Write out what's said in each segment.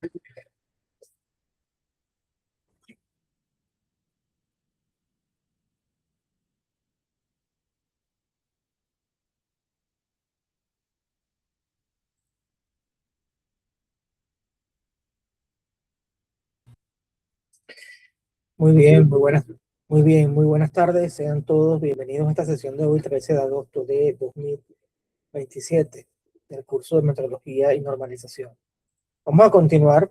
Muy bien, muy bien, muy buenas tardes. Sean todos bienvenidos a esta sesión de hoy, 13 de agosto de 2027, del curso de Metrología y Normalización. Vamos a continuar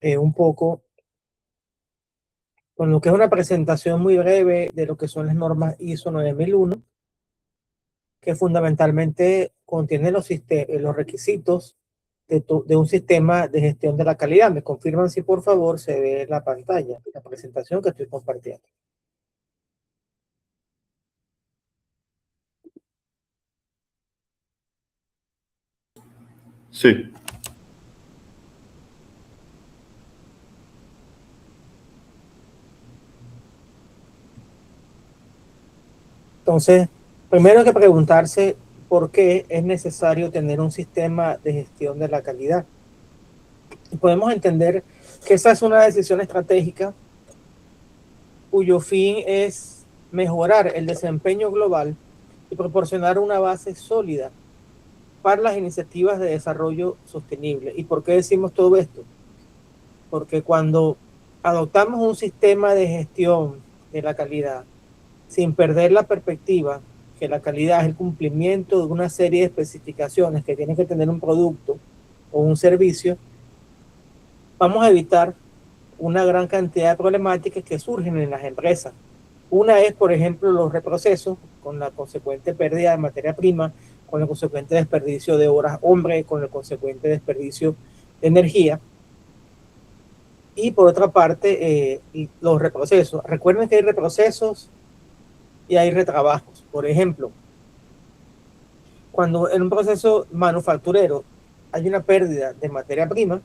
un poco con lo que es una presentación muy breve de lo que son las normas ISO 9001, que fundamentalmente contienen los requisitos de un sistema de gestión de la calidad. Me confirman si por favor se ve la pantalla, la presentación que estoy compartiendo. Sí. Entonces, primero hay que preguntarse por qué es necesario tener un sistema de gestión de la calidad. Y podemos entender que esa es una decisión estratégica cuyo fin es mejorar el desempeño global y proporcionar una base sólida para las iniciativas de desarrollo sostenible. ¿Y por qué decimos todo esto? Porque cuando adoptamos un sistema de gestión de la calidad, sin perder la perspectiva que la calidad es el cumplimiento de una serie de especificaciones que tiene que tener un producto o un servicio, vamos a evitar una gran cantidad de problemáticas que surgen en las empresas. Una es, por ejemplo, los reprocesos, con la consecuente pérdida de materia prima, con el consecuente desperdicio de horas hombre, con el consecuente desperdicio de energía. Y por otra parte, los reprocesos. Recuerden que hay reprocesos y hay retrabajos. Por ejemplo, cuando en un proceso manufacturero hay una pérdida de materia prima,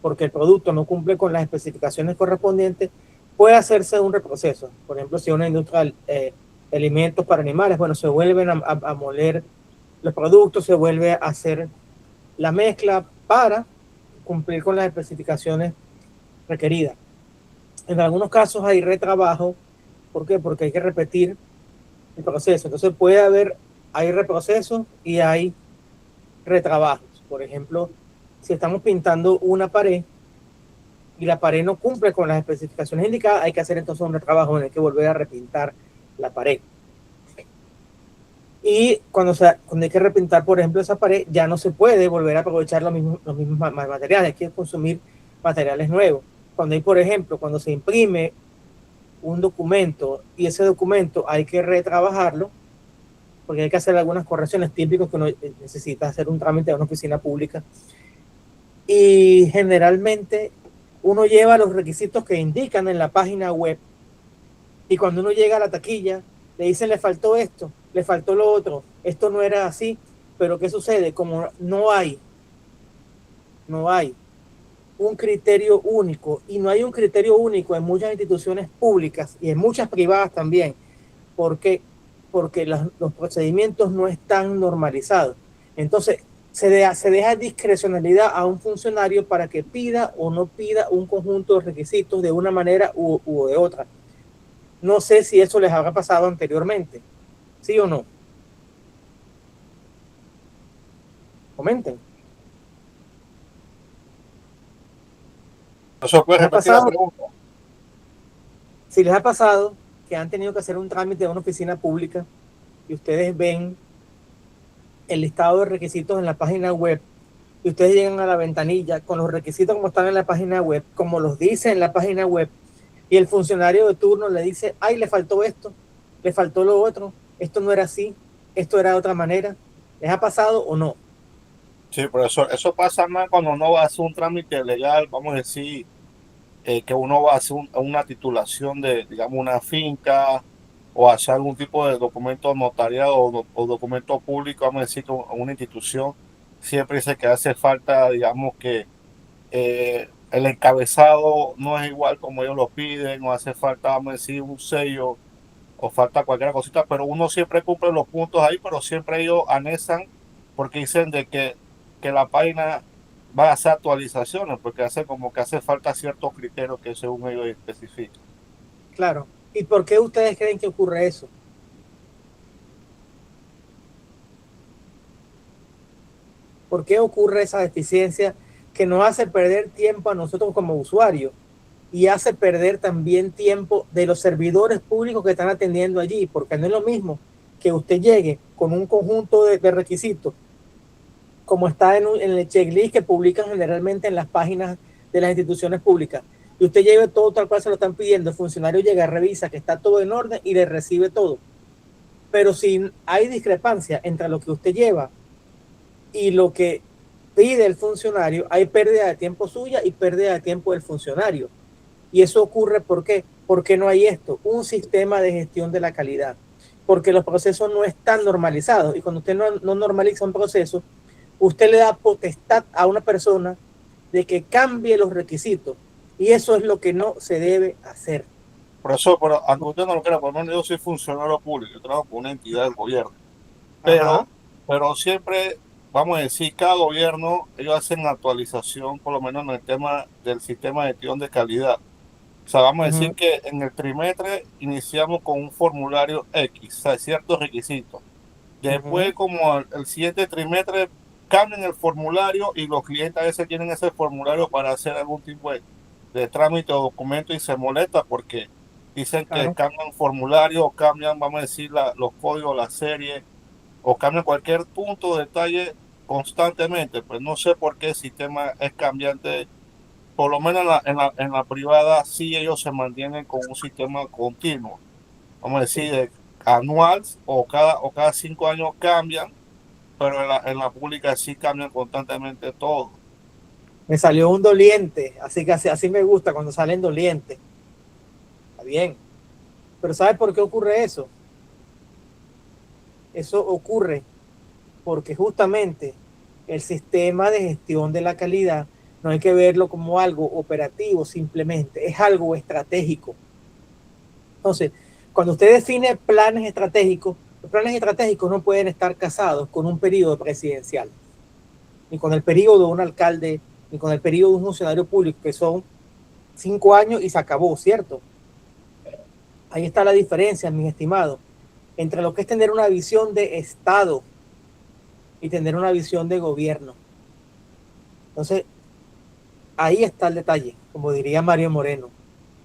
porque el producto no cumple con las especificaciones correspondientes, puede hacerse un reproceso. Por ejemplo, si una industria de alimentos para animales, bueno, se vuelven a moler los productos, se vuelve a hacer la mezcla para cumplir con las especificaciones requeridas. En algunos casos hay retrabajo. ¿Por qué? Porque hay que repetir el proceso. Entonces hay reprocesos y hay retrabajos. Por ejemplo, si estamos pintando una pared y la pared no cumple con las especificaciones indicadas, hay que hacer entonces un retrabajo en el que volver a repintar la pared. Y cuando hay que repintar, por ejemplo, esa pared, ya no se puede volver a aprovechar los mismos materiales, hay que consumir materiales nuevos. Cuando hay, por ejemplo, cuando se imprime un documento y ese documento hay que retrabajarlo, porque hay que hacer algunas correcciones típicas que uno necesita hacer un trámite de una oficina pública. Y generalmente uno lleva los requisitos que indican en la página web y cuando uno llega a la taquilla le dicen le faltó esto, le faltó lo otro, esto no era así, pero ¿qué sucede? Como no hay un criterio único y no hay un criterio único en muchas instituciones públicas y en muchas privadas también, porque los procedimientos no están normalizados. Entonces, se deja discrecionalidad a un funcionario para que pida o no pida un conjunto de requisitos de una manera u de otra. No sé si eso les habrá pasado anteriormente. ¿Sí o no? Comenten. ¿Eso puede ¿Les ha repetir la pasado? pregunta? Si les ha pasado que han tenido que hacer un trámite de una oficina pública y ustedes ven el listado de requisitos en la página web y ustedes llegan a la ventanilla con los requisitos como están en la página web, como los dice en la página web, y el funcionario de turno le dice, ay, le faltó esto, le faltó lo otro, esto no era así, esto era de otra manera. ¿Les ha pasado o no? Sí, por eso pasa más cuando uno va a hacer un trámite legal, vamos a decir, que uno va a hacer una titulación de, digamos, una finca o hacer algún tipo de documento notariado o documento público, vamos a decir, con una institución, siempre dice que hace falta, digamos, que el encabezado no es igual como ellos lo piden, o hace falta, vamos a decir, un sello o falta cualquier cosita, pero uno siempre cumple los puntos ahí, pero siempre ellos anexan porque dicen de que la página van a hacer actualizaciones, porque hace como que hace falta ciertos criterios que según ellos especifican. Claro. ¿Y por qué ustedes creen que ocurre eso? ¿Por qué ocurre esa deficiencia que nos hace perder tiempo a nosotros como usuarios y hace perder también tiempo de los servidores públicos que están atendiendo allí? Porque no es lo mismo que usted llegue con un conjunto de requisitos, como está en el checklist que publican generalmente en las páginas de las instituciones públicas, y usted lleve todo tal cual se lo están pidiendo, el funcionario llega, revisa que está todo en orden y le recibe todo. Pero si hay discrepancia entre lo que usted lleva y lo que pide el funcionario, hay pérdida de tiempo suya y pérdida de tiempo del funcionario. Y eso ocurre, ¿por qué? Porque no hay esto, un sistema de gestión de la calidad, porque los procesos no están normalizados, y cuando usted no normaliza un proceso, usted le da potestad a una persona de que cambie los requisitos, y eso es lo que no se debe hacer. Por eso, pero aunque usted no lo crea, por lo menos yo soy funcionario público, yo trabajo con una entidad del gobierno. Ajá. Pero siempre, vamos a decir, cada gobierno, ellos hacen actualización, por lo menos en el tema del sistema de gestión de calidad. O sea, vamos a decir Uh-huh. que en el trimestre iniciamos con un formulario X, o sea, ciertos requisitos. Uh-huh. Después, como el siguiente trimestre, cambian el formulario y los clientes a veces tienen ese formulario para hacer algún tipo de trámite o documento y se molesta porque dicen que Claro. cambian formulario o cambian, vamos a decir, los códigos, la serie o cambian cualquier punto de detalle constantemente. Pues no sé por qué el sistema es cambiante. Por lo menos en la privada sí ellos se mantienen con un sistema continuo. Vamos a Sí. decir, anual o cada 5 años cambian, pero en la pública sí cambian constantemente todo. Me salió un doliente, así que así me gusta cuando salen dolientes. Está bien. Pero ¿sabe por qué ocurre eso? Eso ocurre porque justamente el sistema de gestión de la calidad no hay que verlo como algo operativo simplemente, es algo estratégico. Entonces, cuando usted define planes estratégicos, los planes estratégicos no pueden estar casados con un periodo presidencial, ni con el periodo de un alcalde, ni con el periodo de un funcionario público, que son 5 años y se acabó, ¿cierto? Ahí está la diferencia, mis estimados, entre lo que es tener una visión de Estado y tener una visión de gobierno. Entonces, ahí está el detalle, como diría Mario Moreno.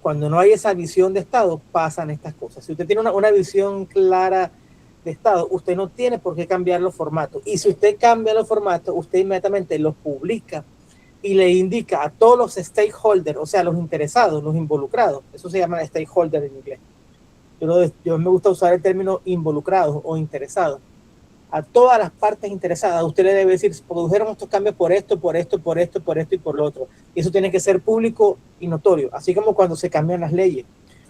Cuando no hay esa visión de Estado, pasan estas cosas. Si usted tiene una visión clara de Estado, usted no tiene por qué cambiar los formatos. Y si usted cambia los formatos, usted inmediatamente los publica y le indica a todos los stakeholders, o sea, los interesados, los involucrados. Eso se llama stakeholder en inglés. Yo me gusta usar el término involucrados o interesados. A todas las partes interesadas, usted le debe decir, se produjeron estos cambios por esto, por esto, por esto, por esto y por lo otro. Y eso tiene que ser público y notorio, así como cuando se cambian las leyes.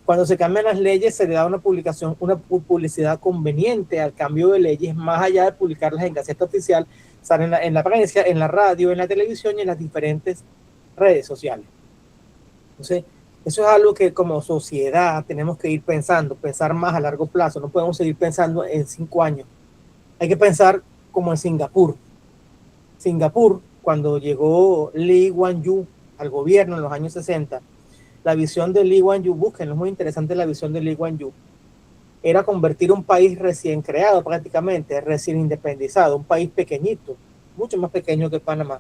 Cuando se cambian las leyes, se le da una publicación, una publicidad conveniente al cambio de leyes, más allá de publicarlas en Gaceta Oficial, salen en la prensa, en la radio, en la televisión y en las diferentes redes sociales. Entonces, eso es algo que como sociedad tenemos que ir pensando, pensar más a largo plazo. No podemos seguir pensando en 5 años. Hay que pensar como en Singapur. Singapur, cuando llegó Lee Kuan Yew al gobierno en los años 60, la visión de Lee Kuan Yew, búsquenlo, es muy interesante la visión de Lee Kuan Yew, era convertir un país recién creado prácticamente, recién independizado, un país pequeñito, mucho más pequeño que Panamá,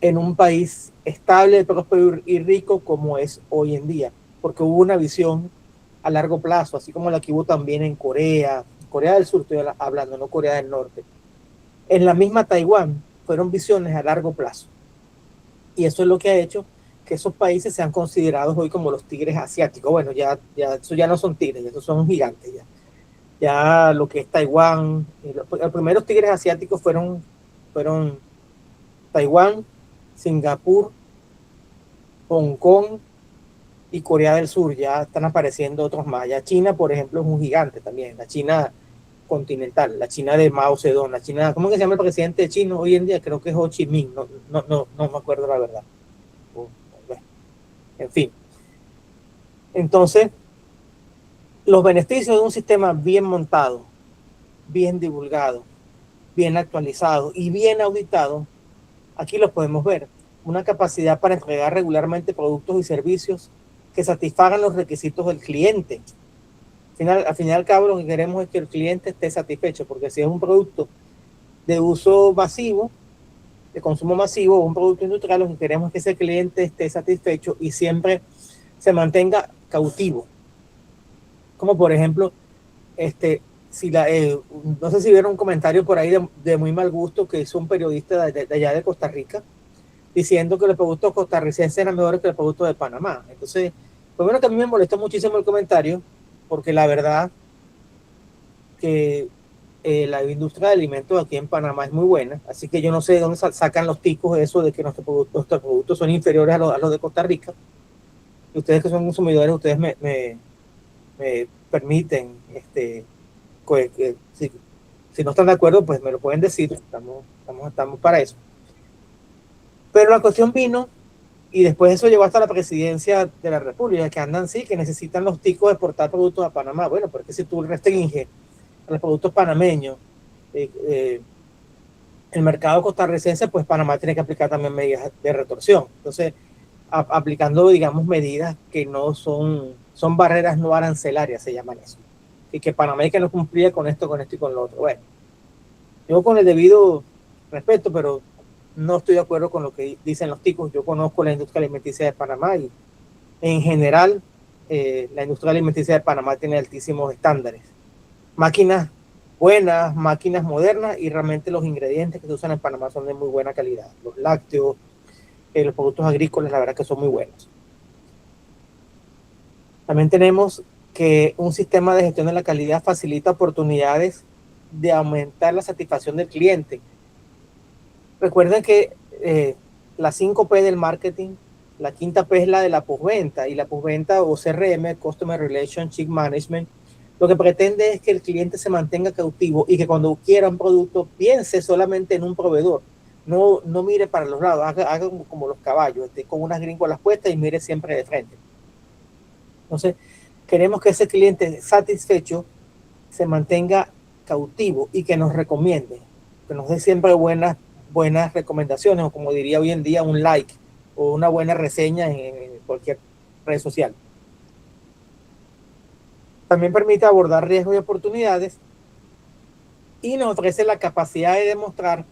en un país estable, próspero y rico como es hoy en día, porque hubo una visión a largo plazo, así como la que hubo también en Corea, Corea del Sur estoy hablando, no Corea del Norte. En la misma Taiwán fueron visiones a largo plazo. Y eso es lo que ha hecho que esos países sean considerados hoy como los tigres asiáticos. Bueno, eso ya no son tigres, esos son gigantes ya. Ya lo que es Taiwán, los primeros tigres asiáticos fueron Taiwán, Singapur, Hong Kong y Corea del Sur. Ya están apareciendo otros más. Ya China, por ejemplo, es un gigante también. La China continental, la China de Mao Zedong, la China, ¿cómo que se llama el presidente chino hoy en día? Creo que es Ho Chi Minh, no me acuerdo la verdad. Bueno, en fin. Entonces, los beneficios de un sistema bien montado, bien divulgado, bien actualizado y bien auditado Aquí los podemos ver. Una capacidad para entregar regularmente productos y servicios que satisfagan los requisitos del cliente. Al fin y al cabo, lo que queremos es que el cliente esté satisfecho, porque si es un producto de uso masivo, de consumo masivo, o un producto industrial, lo que queremos es que ese cliente esté satisfecho y siempre se mantenga cautivo. Como por ejemplo, si no sé si vieron un comentario por ahí de muy mal gusto que hizo un periodista de allá de Costa Rica, diciendo que los productos costarricenses eran mejores que los productos de Panamá. Entonces, pues bueno, que a mí me molestó muchísimo el comentario, porque la verdad que la industria de alimentos aquí en Panamá es muy buena, así que yo no sé de dónde sacan los ticos eso de que nuestros productos son inferiores a los de Costa Rica. Y ustedes que son consumidores, ustedes me permiten, si no están de acuerdo, pues me lo pueden decir, estamos para eso. Pero la cuestión vino, y después eso llegó hasta la presidencia de la República, que andan sí, que necesitan los ticos exportar productos a Panamá. Bueno, porque si tú restringes a los productos panameños el mercado costarricense, pues Panamá tiene que aplicar también medidas de retorsión. Entonces, aplicando, digamos, medidas que no son barreras no arancelarias, se llaman eso. Y que Panamá hay que no cumplía con esto y con lo otro. Bueno, yo con el debido respeto, pero no estoy de acuerdo con lo que dicen los ticos. Yo conozco la industria alimenticia de Panamá y en general la industria alimenticia de Panamá tiene altísimos estándares. Máquinas buenas, máquinas modernas, y realmente los ingredientes que se usan en Panamá son de muy buena calidad. Los lácteos, los productos agrícolas, la verdad que son muy buenos. También tenemos que un sistema de gestión de la calidad facilita oportunidades de aumentar la satisfacción del cliente. Recuerden que la 5P del marketing, la quinta P es la de la postventa, y la postventa o CRM, Customer Relationship Management, lo que pretende es que el cliente se mantenga cautivo y que cuando quiera un producto piense solamente en un proveedor. No mire para los lados, haga como los caballos, con unas gringolas puestas y mire siempre de frente. Entonces, queremos que ese cliente satisfecho se mantenga cautivo y que nos recomiende, que nos dé siempre buenas recomendaciones, o como diría hoy en día, un like o una buena reseña en cualquier red social. También permite abordar riesgos y oportunidades y nos ofrece la capacidad de demostrar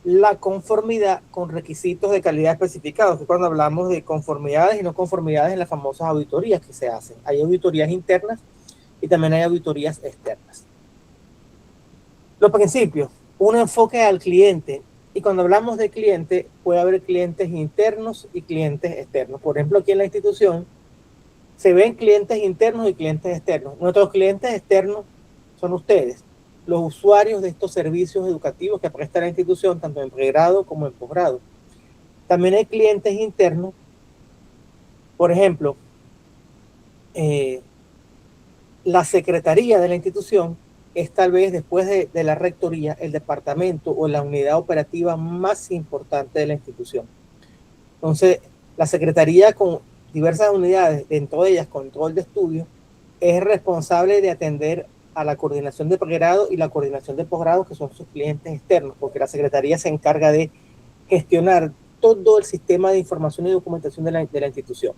la conformidad con requisitos de calidad especificados, que cuando hablamos de conformidades y no conformidades en las famosas auditorías que se hacen. Hay auditorías internas y también hay auditorías externas. Los principios: un enfoque al cliente, y cuando hablamos de cliente puede haber clientes internos y clientes externos. Por ejemplo, aquí en la institución se ven clientes internos y clientes externos. Nuestros clientes externos son ustedes, los usuarios de estos servicios educativos que presta la institución, tanto en pregrado como en posgrado. También hay clientes internos, por ejemplo, la secretaría de la institución es tal vez, después de la rectoría, el departamento o la unidad operativa más importante de la institución. Entonces, la secretaría, con diversas unidades, dentro de ellas control de estudios, es responsable de atender a la coordinación de pregrado y la coordinación de posgrado, que son sus clientes externos, porque la secretaría se encarga de gestionar todo el sistema de información y documentación de la institución.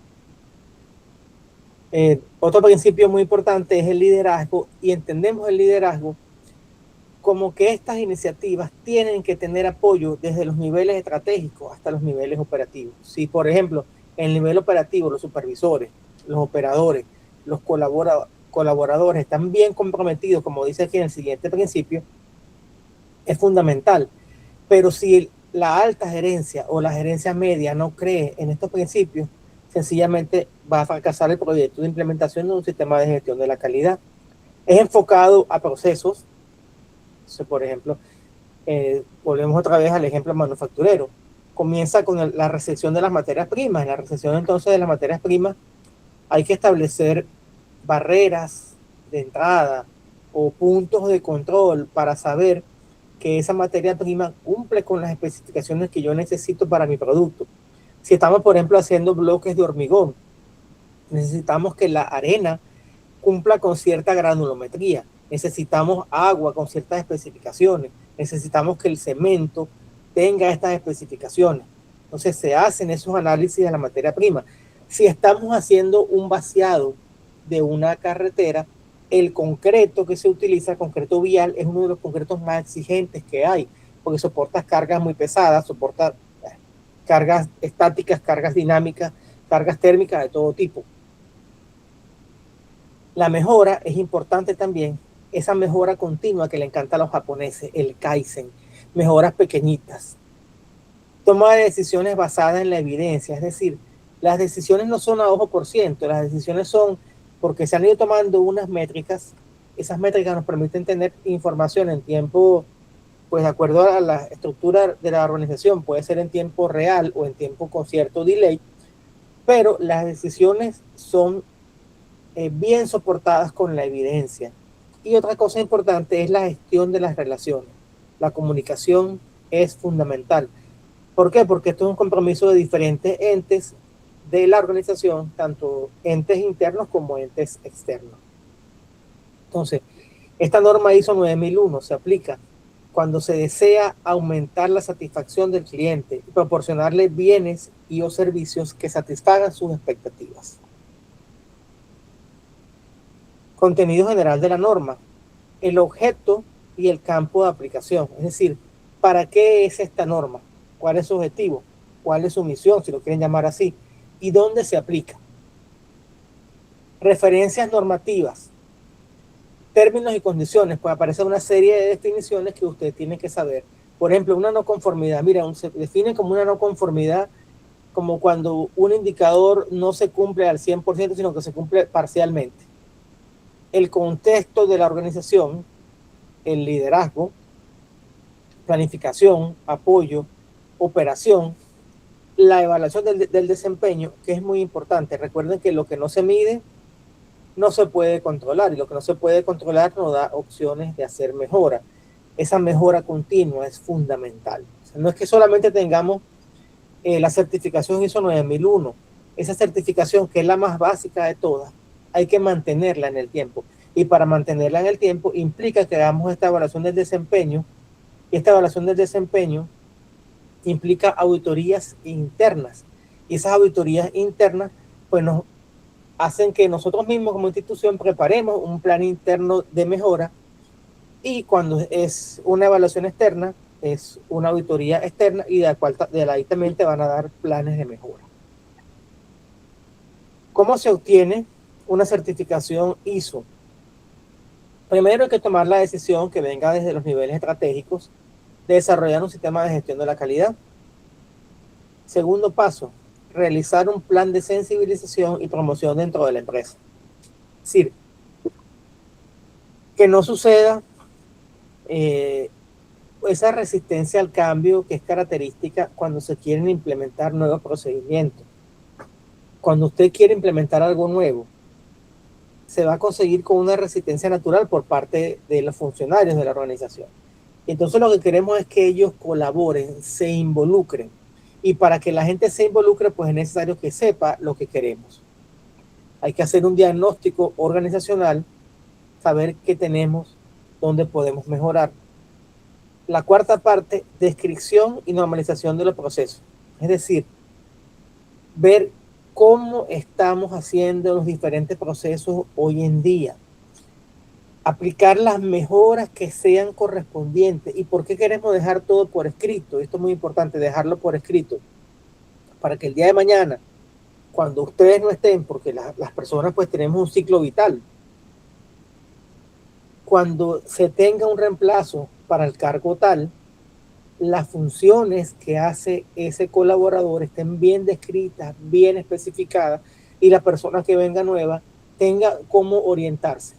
Otro principio muy importante es el liderazgo, y entendemos el liderazgo como que estas iniciativas tienen que tener apoyo desde los niveles estratégicos hasta los niveles operativos. Si, por ejemplo, en el nivel operativo los supervisores, los operadores, los colaboradores están bien comprometidos, como dice aquí en el siguiente principio, es fundamental. Pero si la alta gerencia o la gerencia media no cree en estos principios, sencillamente va a fracasar el proyecto de implementación de un sistema de gestión de la calidad. Es enfocado a procesos. Por ejemplo, volvemos otra vez al ejemplo manufacturero. Comienza con la recepción de las materias primas. En la recepción entonces de las materias primas hay que establecer barreras de entrada o puntos de control para saber que esa materia prima cumple con las especificaciones que yo necesito para mi producto. Si estamos, por ejemplo, haciendo bloques de hormigón, necesitamos que la arena cumpla con cierta granulometría, necesitamos agua con ciertas especificaciones, necesitamos que el cemento tenga estas especificaciones. Entonces se hacen esos análisis de la materia prima. Si estamos haciendo un vaciado de una carretera, el concreto que se utiliza, el concreto vial, es uno de los concretos más exigentes que hay, porque soporta cargas muy pesadas, soporta cargas estáticas, cargas dinámicas, cargas térmicas de todo tipo. La mejora es importante también, esa mejora continua que le encanta a los japoneses, el Kaizen, mejoras pequeñitas. Toma de decisiones basadas en la evidencia, es decir, las decisiones no son a ojo por ciento, las decisiones son porque se han ido tomando unas métricas, esas métricas nos permiten tener información en tiempo, pues de acuerdo a la estructura de la organización, puede ser en tiempo real o en tiempo con cierto delay, pero las decisiones son bien soportadas con la evidencia. Y otra cosa importante es la gestión de las relaciones. La comunicación es fundamental. ¿Por qué? Porque esto es un compromiso de diferentes entes de la organización, tanto entes internos como entes externos. Entonces, esta norma ISO 9001 se aplica cuando se desea aumentar la satisfacción del cliente y proporcionarle bienes y o servicios que satisfagan sus expectativas. Contenido general de la norma, el objeto y el campo de aplicación, es decir, ¿para qué es esta norma? ¿Cuál es su objetivo? ¿Cuál es su misión, si lo quieren llamar así? ¿Y dónde se aplica? Referencias normativas, términos y condiciones, pues aparece una serie de definiciones que usted tiene que saber. Por ejemplo, una no conformidad, mira, se define como una no conformidad como cuando un indicador no se cumple al 100%, sino que se cumple parcialmente. El contexto de la organización, el liderazgo, planificación, apoyo, operación, la evaluación del desempeño, que es muy importante. Recuerden que lo que no se mide no se puede controlar, y lo que no se puede controlar nos da opciones de hacer mejora. Esa mejora continua es fundamental. O sea, no es que solamente tengamos la certificación ISO 9001, esa certificación que es la más básica de todas, hay que mantenerla en el tiempo. Y para mantenerla en el tiempo implica que hagamos esta evaluación del desempeño, y esta evaluación del desempeño implica auditorías internas. Y esas auditorías internas pues nos hacen que nosotros mismos como institución preparemos un plan interno de mejora, y cuando es una evaluación externa es una auditoría externa, y de ahí también te van a dar planes de mejora. ¿Cómo se obtiene una certificación ISO? Primero hay que tomar la decisión que venga desde los niveles estratégicos de desarrollar un sistema de gestión de la calidad. Segundo paso, realizar un plan de sensibilización y promoción dentro de la empresa. Es decir, que no suceda esa resistencia al cambio que es característica cuando se quieren implementar nuevos procedimientos. Cuando usted quiere implementar algo nuevo, se va a conseguir con una resistencia natural por parte de los funcionarios de la organización. Entonces lo que queremos es que ellos colaboren, se involucren. Y para que la gente se involucre, pues es necesario que sepa lo que queremos. Hay que hacer un diagnóstico organizacional, saber qué tenemos, dónde podemos mejorar. La cuarta parte, descripción y normalización de los procesos. Es decir, ver cómo estamos haciendo los diferentes procesos hoy en día. Aplicar las mejoras que sean correspondientes. ¿Y por qué queremos dejar todo por escrito? Esto es muy importante, dejarlo por escrito. Para que el día de mañana, cuando ustedes no estén, porque las personas pues tenemos un ciclo vital, cuando se tenga un reemplazo para el cargo tal, las funciones que hace ese colaborador estén bien descritas, bien especificadas, y la persona que venga nueva tenga cómo orientarse.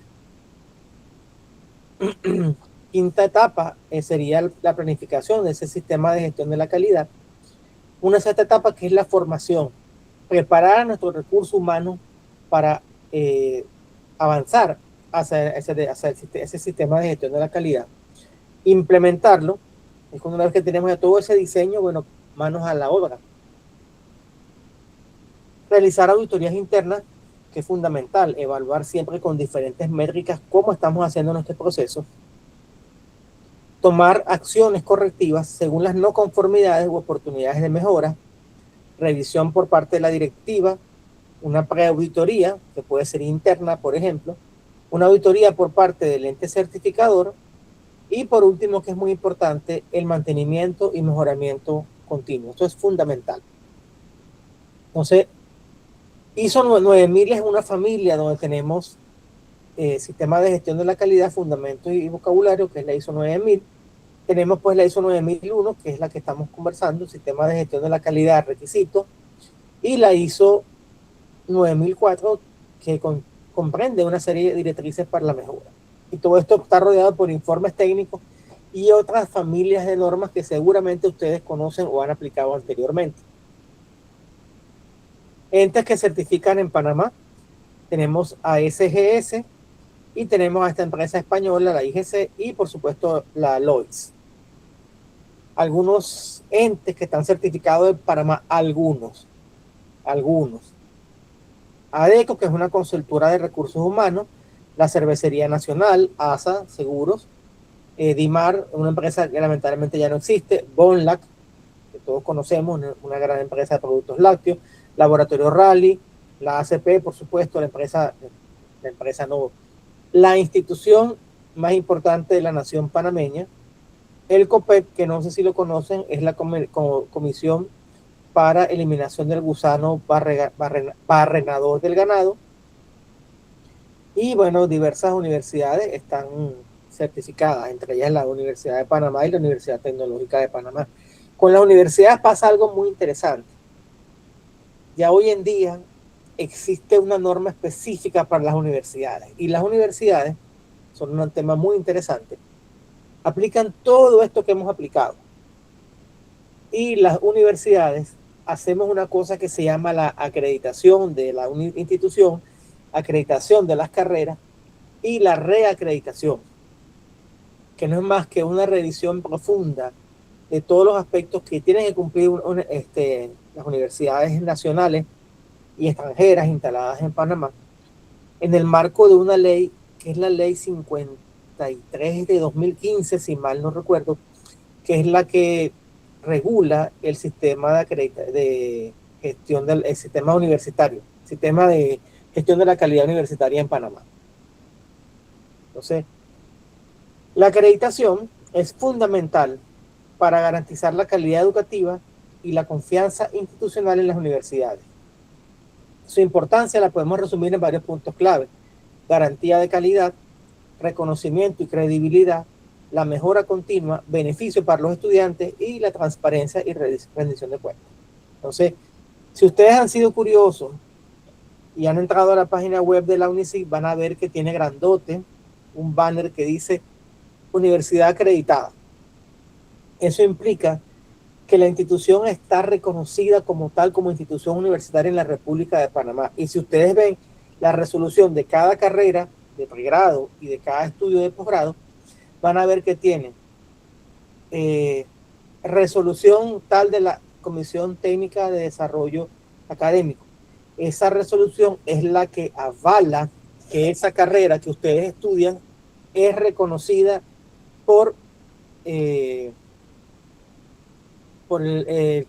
Quinta etapa sería la planificación de ese sistema de gestión de la calidad. Una sexta etapa que es la formación, preparar a nuestro recurso humano para avanzar hacia ese sistema de gestión de la calidad. Implementarlo, es cuando una vez que tenemos ya todo ese diseño, bueno, manos a la obra. Realizar auditorías internas, que es fundamental, evaluar siempre con diferentes métricas cómo estamos haciendo nuestro proceso. tomar acciones correctivas según las no conformidades u oportunidades de mejora, revisión por parte de la directiva, una preauditoría, que puede ser interna, por ejemplo, una auditoría por parte del ente certificador y, por último, que es muy importante, el mantenimiento y mejoramiento continuo. Esto es fundamental. Entonces, ISO 9000 es una familia donde tenemos sistema de gestión de la calidad, fundamentos y vocabulario, que es la ISO 9000. Tenemos pues la ISO 9001, que es la que estamos conversando, sistema de gestión de la calidad, requisitos, y la ISO 9004, que comprende una serie de directrices para la mejora. Y todo esto está rodeado por informes técnicos y otras familias de normas que seguramente ustedes conocen o han aplicado anteriormente. Entes que certifican en Panamá, tenemos a SGS y tenemos a esta empresa española, la IGC, y por supuesto la Lloyds. Algunos entes que están certificados en Panamá, algunos. ADECO, que es una consultora de recursos humanos, la Cervecería Nacional, ASA, Seguros, DIMAR, una empresa que lamentablemente ya no existe, Bonlac, que todos conocemos, una gran empresa de productos lácteos, Laboratorio Rally, la ACP, por supuesto, la institución más importante de la nación panameña, el COPET, que no sé si lo conocen, es la Comisión para Eliminación del Gusano Barrenador del Ganado. Y bueno, diversas universidades están certificadas, entre ellas la Universidad de Panamá y la Universidad Tecnológica de Panamá. Con las universidades pasa algo muy interesante. Ya hoy en día existe una norma específica para las universidades, y las universidades son un tema muy interesante. Aplican todo esto que hemos aplicado. Y las universidades hacemos una cosa que se llama la acreditación de la institución, acreditación de las carreras y la reacreditación, que no es más que una revisión profunda de todos los aspectos que tienen que cumplir las universidades nacionales y extranjeras instaladas en Panamá, en el marco de una ley que es la ley 53 de 2015, si mal no recuerdo, que es la que regula el sistema de gestión del sistema universitario, sistema de gestión de la calidad universitaria en Panamá. Entonces, la acreditación es fundamental para garantizar la calidad educativa y la confianza institucional en las universidades. Su importancia la podemos resumir en varios puntos clave: garantía de calidad, reconocimiento y credibilidad, la mejora continua, beneficio para los estudiantes y la transparencia y rendición de cuentas. Entonces, si ustedes han sido curiosos y han entrado a la página web de la UNICIG, van a ver que tiene grandote un banner que dice Universidad Acreditada. Eso implica que la institución está reconocida como tal, como institución universitaria en la República de Panamá. Y si ustedes ven la resolución de cada carrera de pregrado y de cada estudio de posgrado, van a ver que tienen resolución tal de la Comisión Técnica de Desarrollo Académico. Esa resolución es la que avala que esa carrera que ustedes estudian es reconocida por el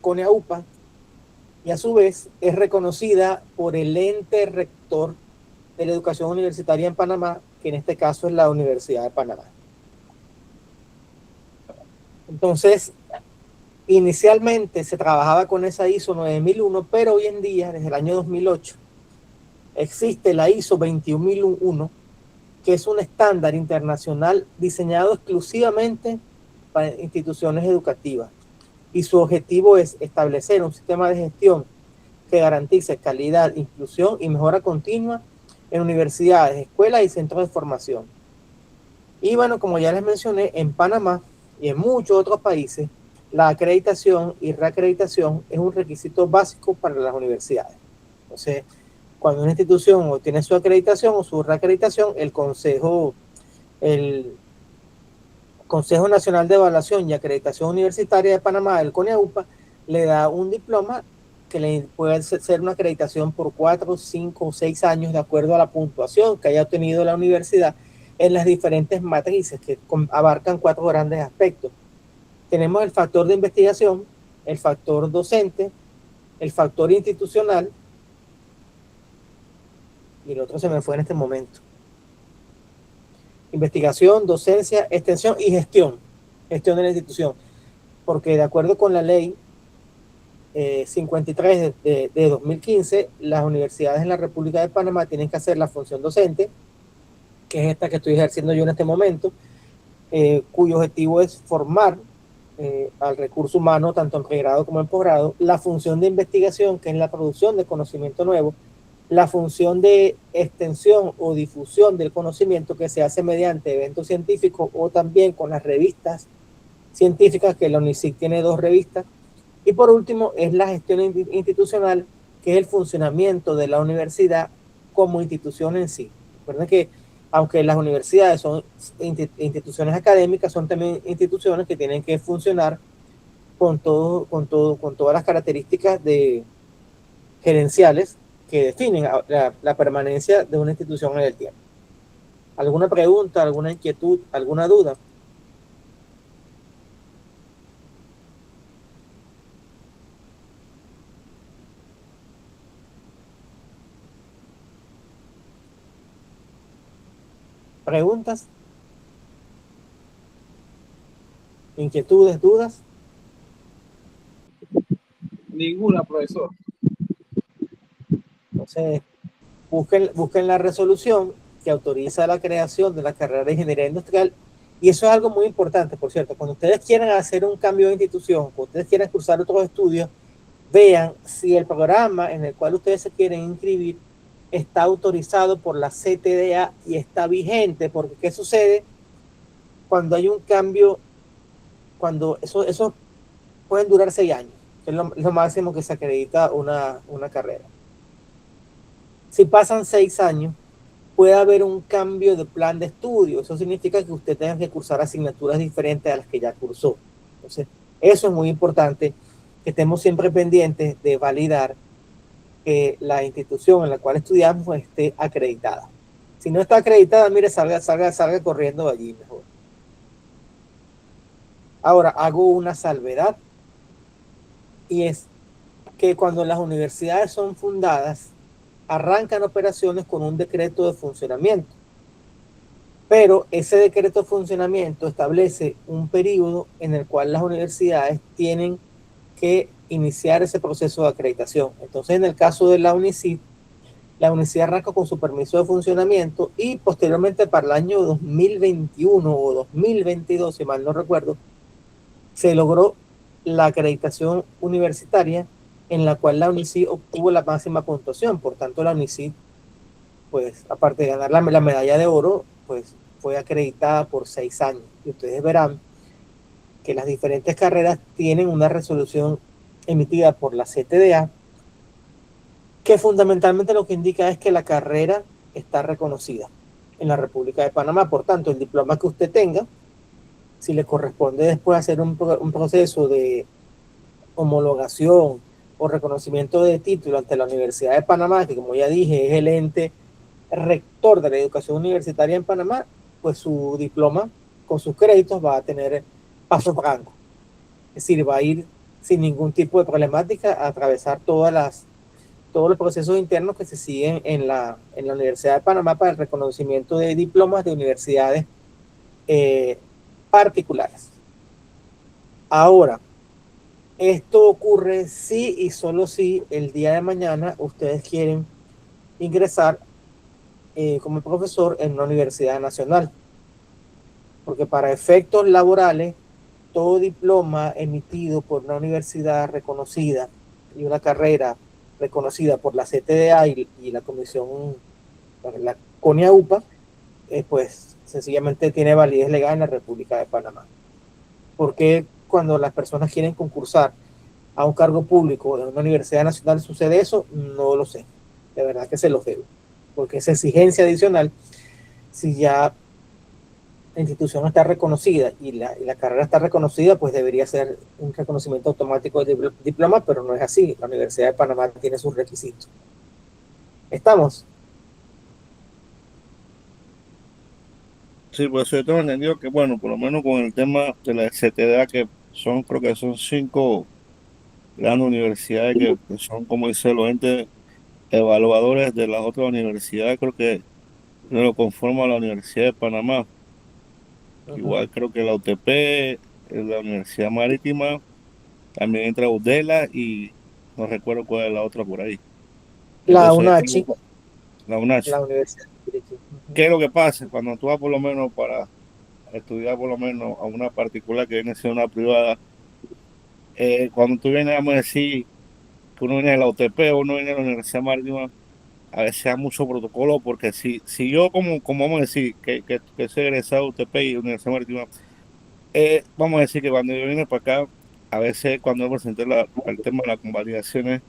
CONEAUPA, y a su vez es reconocida por el ente rector de la educación universitaria en Panamá, que en este caso es la Universidad de Panamá. Entonces, inicialmente se trabajaba con esa ISO 9001, pero hoy en día, desde el año 2008, existe la ISO 21001, que es un estándar internacional diseñado exclusivamente para instituciones educativas. Y su objetivo es establecer un sistema de gestión que garantice calidad, inclusión y mejora continua en universidades, escuelas y centros de formación. Y bueno, como ya les mencioné, en Panamá y en muchos otros países, la acreditación y reacreditación es un requisito básico para las universidades. Entonces, cuando una institución obtiene su acreditación o su reacreditación, el Consejo Nacional de Evaluación y Acreditación Universitaria de Panamá, el CONEAUPA, le da un diploma que le puede ser una acreditación por 4, 5 o 6 años de acuerdo a la puntuación que haya obtenido la universidad en las diferentes matrices que abarcan 4 grandes aspectos. Tenemos el factor de investigación, el factor docente, el factor institucional, y el otro se me fue en este momento. Investigación, docencia, extensión y gestión. Gestión de la institución. Porque de acuerdo con la ley 53 de 2015, las universidades en la República de Panamá tienen que hacer la función docente, que es esta que estoy ejerciendo yo en este momento, cuyo objetivo es formar al recurso humano, tanto en pregrado como en posgrado, la función de investigación, que es la producción de conocimiento nuevo, la función de extensión o difusión del conocimiento, que se hace mediante eventos científicos o también con las revistas científicas, que la UNICIC tiene 2 revistas, y por último es la gestión institucional, que es el funcionamiento de la universidad como institución en sí. Recuerden que aunque las universidades son instituciones académicas, son también instituciones que tienen que funcionar con todas las características gerenciales que definen la permanencia de una institución en el tiempo. ¿Alguna pregunta, alguna inquietud, alguna duda? ¿Preguntas? ¿Inquietudes, dudas? Ninguna, profesor. Entonces, busquen la resolución que autoriza la creación de la carrera de ingeniería industrial. Y eso es algo muy importante, por cierto. Cuando ustedes quieran hacer un cambio de institución, cuando ustedes quieran cursar otros estudios, vean si el programa en el cual ustedes se quieren inscribir está autorizado por la CTDA y está vigente, porque ¿qué sucede cuando hay un cambio? Cuando eso pueden durar 6 años, que es lo máximo que se acredita una carrera. Si pasan 6 años, puede haber un cambio de plan de estudio. Eso significa que usted tenga que cursar asignaturas diferentes a las que ya cursó. Entonces, eso es muy importante, que estemos siempre pendientes de validar que la institución en la cual estudiamos esté acreditada. Si no está acreditada, mire, salga corriendo allí mejor. Ahora, hago una salvedad, y es que cuando las universidades son fundadas, arrancan operaciones con un decreto de funcionamiento. Pero ese decreto de funcionamiento establece un periodo en el cual las universidades tienen que iniciar ese proceso de acreditación. Entonces, en el caso de la UNICID arranca con su permiso de funcionamiento y posteriormente para el año 2021 o 2022, si mal no recuerdo, se logró la acreditación universitaria, en la cual la UNICID obtuvo la máxima puntuación. Por tanto, la UNICID, pues, aparte de ganar la medalla de oro, pues fue acreditada por 6 años. Y ustedes verán que las diferentes carreras tienen una resolución emitida por la CTDA, que fundamentalmente lo que indica es que la carrera está reconocida en la República de Panamá. Por tanto, el diploma que usted tenga, si le corresponde después hacer un proceso de homologación o reconocimiento de título ante la Universidad de Panamá, que como ya dije es el ente rector de la educación universitaria en Panamá, pues su diploma con sus créditos va a tener paso franco. Es decir, va a ir sin ningún tipo de problemática a atravesar todos los procesos internos que se siguen en la Universidad de Panamá para el reconocimiento de diplomas de universidades particulares. Ahora, esto ocurre si y solo si el día de mañana ustedes quieren ingresar como profesor en una universidad nacional. Porque para efectos laborales, todo diploma emitido por una universidad reconocida y una carrera reconocida por la CTDA y la comisión, la CONIAUPA, pues sencillamente tiene validez legal en la República de Panamá. Porque cuando las personas quieren concursar a un cargo público en una universidad nacional sucede eso, no lo sé. De verdad que se los debo. Porque esa exigencia adicional, si ya la institución está reconocida y la carrera está reconocida, pues debería ser un reconocimiento automático de diploma, pero no es así. La Universidad de Panamá tiene sus requisitos. ¿Estamos? Sí, por eso yo tengo entendido que, bueno, por lo menos con el tema de la CTDA, que son, creo que son 5 grandes universidades que son, como dice, los entes evaluadores de las otras universidades, creo que no lo conforma la Universidad de Panamá. Ujú. Igual creo que la UTP, la Universidad Marítima, también entra UDELA y no recuerdo cuál es la otra por ahí. La Entonces, UNACHI, la UNACH. la Universidad de Chiriquí. Ujú. ¿Qué es lo que pasa? Cuando tú vas por lo menos para estudiar por lo menos a una particular que viene siendo una privada, cuando tú vienes, vamos a decir, que uno viene de la UTP o uno viene de la Universidad Marítima, a veces hay mucho protocolo, porque si yo como vamos a decir, que soy egresado de UTP y Universidad Marítima, vamos a decir que cuando yo vine para acá, a veces cuando yo presenté el tema de las convalidaciones,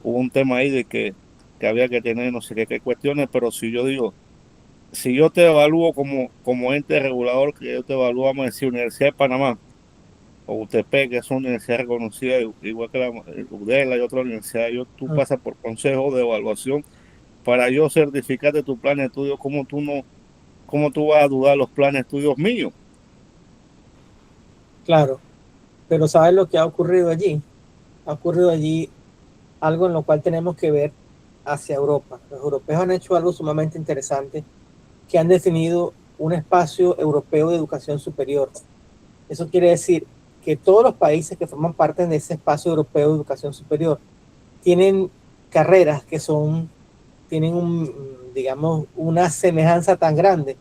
hubo un tema ahí de que había que tener no sé qué cuestiones, pero si yo digo, si yo te evalúo como ente regulador, que yo te evalúo, vamos a decir, Universidad de Panamá o UTP, que es una universidad reconocida, igual que la UDELA y otra universidad, tú Ujú. pasas por consejo de evaluación para yo certificarte tu plan de estudio, cómo tú vas a dudar los planes de estudios míos? Claro, pero ¿sabes lo que ha ocurrido allí? Ha ocurrido allí algo en lo cual tenemos que ver hacia Europa. Los europeos han hecho algo sumamente interesante, que han definido un espacio europeo de educación superior. Eso quiere decir que todos los países que forman parte de ese espacio europeo de educación superior tienen carreras que tienen digamos, una semejanza tan grande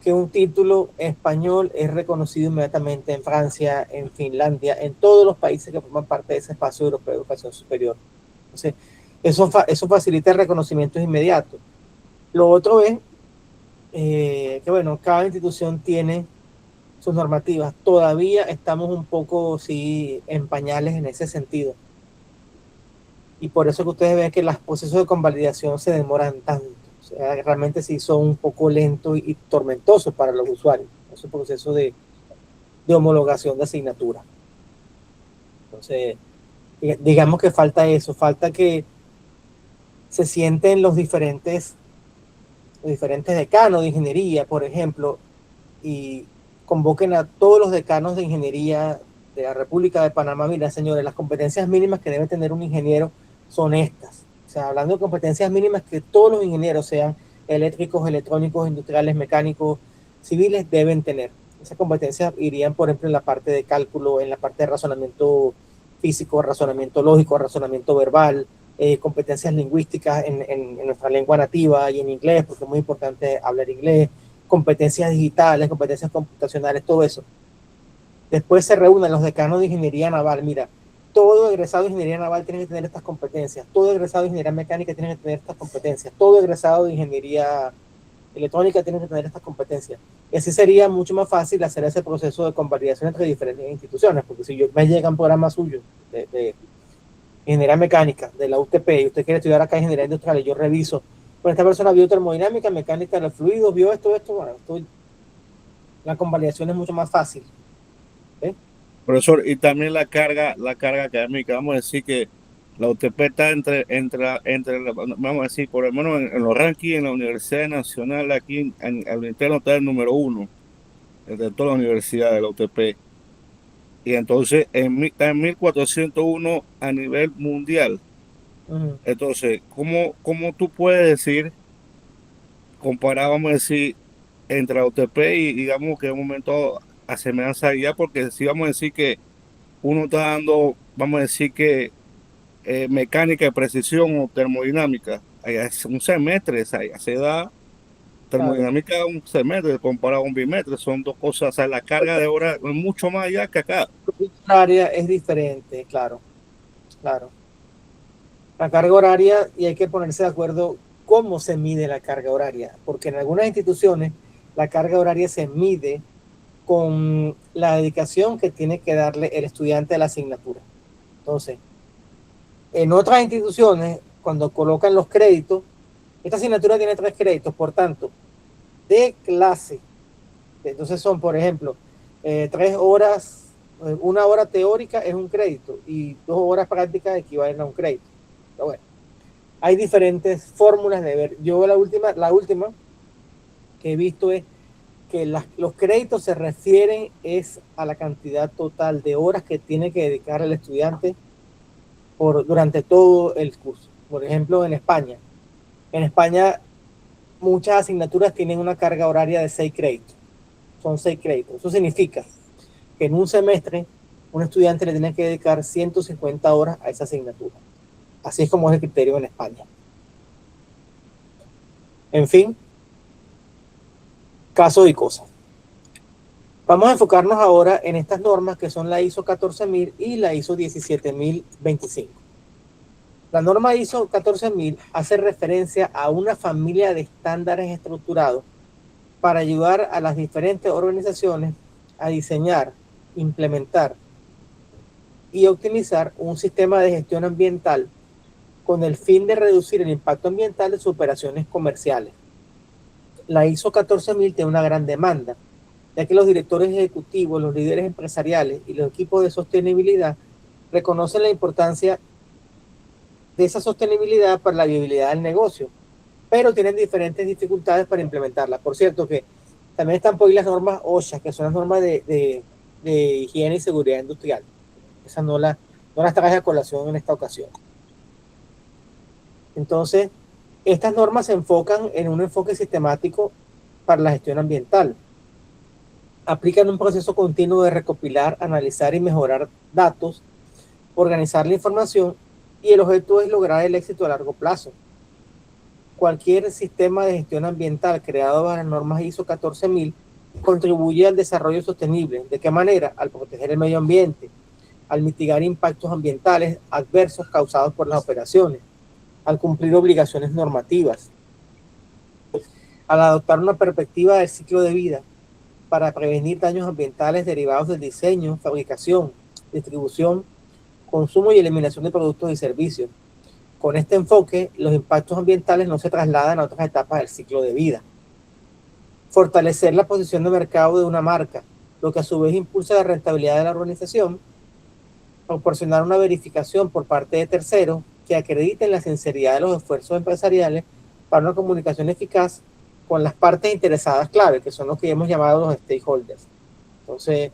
que un título español es reconocido inmediatamente en Francia, en Finlandia, en todos los países que forman parte de ese espacio europeo de educación superior. Entonces, eso facilita el reconocimiento inmediato. Lo otro es que, bueno, cada institución tiene sus normativas. Todavía estamos un poco, sí, en pañales en ese sentido. Y por eso que ustedes ven que los procesos de convalidación se demoran tanto. O sea, realmente sí son un poco lentos y tormentosos para los usuarios. Esos procesos de homologación de asignatura. Entonces, digamos que falta eso, falta que se sienten los diferentes decanos de ingeniería, por ejemplo, y convoquen a todos los decanos de ingeniería de la República de Panamá. Mira, señores, las competencias mínimas que debe tener un ingeniero son estas. O sea, hablando de competencias mínimas, que todos los ingenieros, sean eléctricos, electrónicos, industriales, mecánicos, civiles, deben tener. Esas competencias irían, por ejemplo, en la parte de cálculo, en la parte de razonamiento físico, razonamiento lógico, razonamiento verbal, competencias lingüísticas en nuestra lengua nativa y en inglés, porque es muy importante hablar inglés, competencias digitales, competencias computacionales, todo eso. Después se reúnen los decanos de ingeniería naval. Mira, todo egresado de ingeniería naval tiene que tener estas competencias, todo egresado de ingeniería mecánica tiene que tener estas competencias, todo egresado de ingeniería electrónica tiene que tener estas competencias. Y así sería mucho más fácil hacer ese proceso de convalidación entre diferentes instituciones, porque si yo me llega un programa suyo de ingeniería mecánica de la UTP y usted quiere estudiar acá ingeniería industrial y yo reviso, pues esta persona vio termodinámica, mecánica de los fluidos, vio esto, bueno, la convalidación es mucho más fácil. ¿Eh? Profesor, y también la carga académica, vamos a decir que la UTP está vamos a decir, por lo menos en los rankings en la Universidad Nacional, aquí al interno está el número 1 de todas las universidades de la UTP. Y entonces está en 1401 a nivel mundial. Uh -huh. Entonces, ¿cómo tú puedes decir, comparar, vamos a decir, entre la UTP y digamos que en un momento asemejanza ya? Porque si vamos a decir que uno está dando, vamos a decir que mecánica de precisión o termodinámica, allá es un semestre, allá se da Claro. termodinámica un semestre comparado a un bimestre, son dos cosas, o sea, la carga de hora es mucho más allá que acá. La área es diferente, claro, claro. La carga horaria, y hay que ponerse de acuerdo cómo se mide la carga horaria, porque en algunas instituciones la carga horaria se mide con la dedicación que tiene que darle el estudiante a la asignatura. Entonces, en otras instituciones, cuando colocan los créditos, esta asignatura tiene 3 créditos, por tanto, de clase. Entonces son, por ejemplo, 3 horas, 1 hora teórica es un crédito y 2 horas prácticas equivalen a un crédito. Pero bueno, hay diferentes fórmulas de ver. Yo la última que he visto es que los créditos se refieren es a la cantidad total de horas que tiene que dedicar el estudiante durante todo el curso. Por ejemplo, en España muchas asignaturas tienen una carga horaria de 6 créditos. Son 6 créditos. Eso significa que en un semestre un estudiante le tiene que dedicar 150 horas a esa asignatura. Así es como es el criterio en España. En fin, casos y cosas. Vamos a enfocarnos ahora en estas normas que son la ISO 14000 y la ISO 17025. La norma ISO 14000 hace referencia a una familia de estándares estructurados para ayudar a las diferentes organizaciones a diseñar, implementar y optimizar un sistema de gestión ambiental con el fin de reducir el impacto ambiental de sus operaciones comerciales. La ISO 14000 tiene una gran demanda, ya que los directores ejecutivos, los líderes empresariales y los equipos de sostenibilidad reconocen la importancia de esa sostenibilidad para la viabilidad del negocio, pero tienen diferentes dificultades para implementarla. Por cierto que también están por ahí las normas OSHA, que son las normas de higiene y seguridad industrial. Esa no las traje a colación en esta ocasión. Entonces, estas normas se enfocan en un enfoque sistemático para la gestión ambiental. Aplican un proceso continuo de recopilar, analizar y mejorar datos, organizar la información, y el objetivo es lograr el éxito a largo plazo. Cualquier sistema de gestión ambiental creado bajo las normas ISO 14000 contribuye al desarrollo sostenible. ¿De qué manera? Al proteger el medio ambiente, al mitigar impactos ambientales adversos causados por las operaciones, al cumplir obligaciones normativas, al adoptar una perspectiva del ciclo de vida para prevenir daños ambientales derivados del diseño, fabricación, distribución, consumo y eliminación de productos y servicios. Con este enfoque, los impactos ambientales no se trasladan a otras etapas del ciclo de vida. Fortalecer la posición de mercado de una marca, lo que a su vez impulsa la rentabilidad de la organización. Proporcionar una verificación por parte de terceros que acrediten la sinceridad de los esfuerzos empresariales para una comunicación eficaz con las partes interesadas clave, que son los que hemos llamado los stakeholders. Entonces,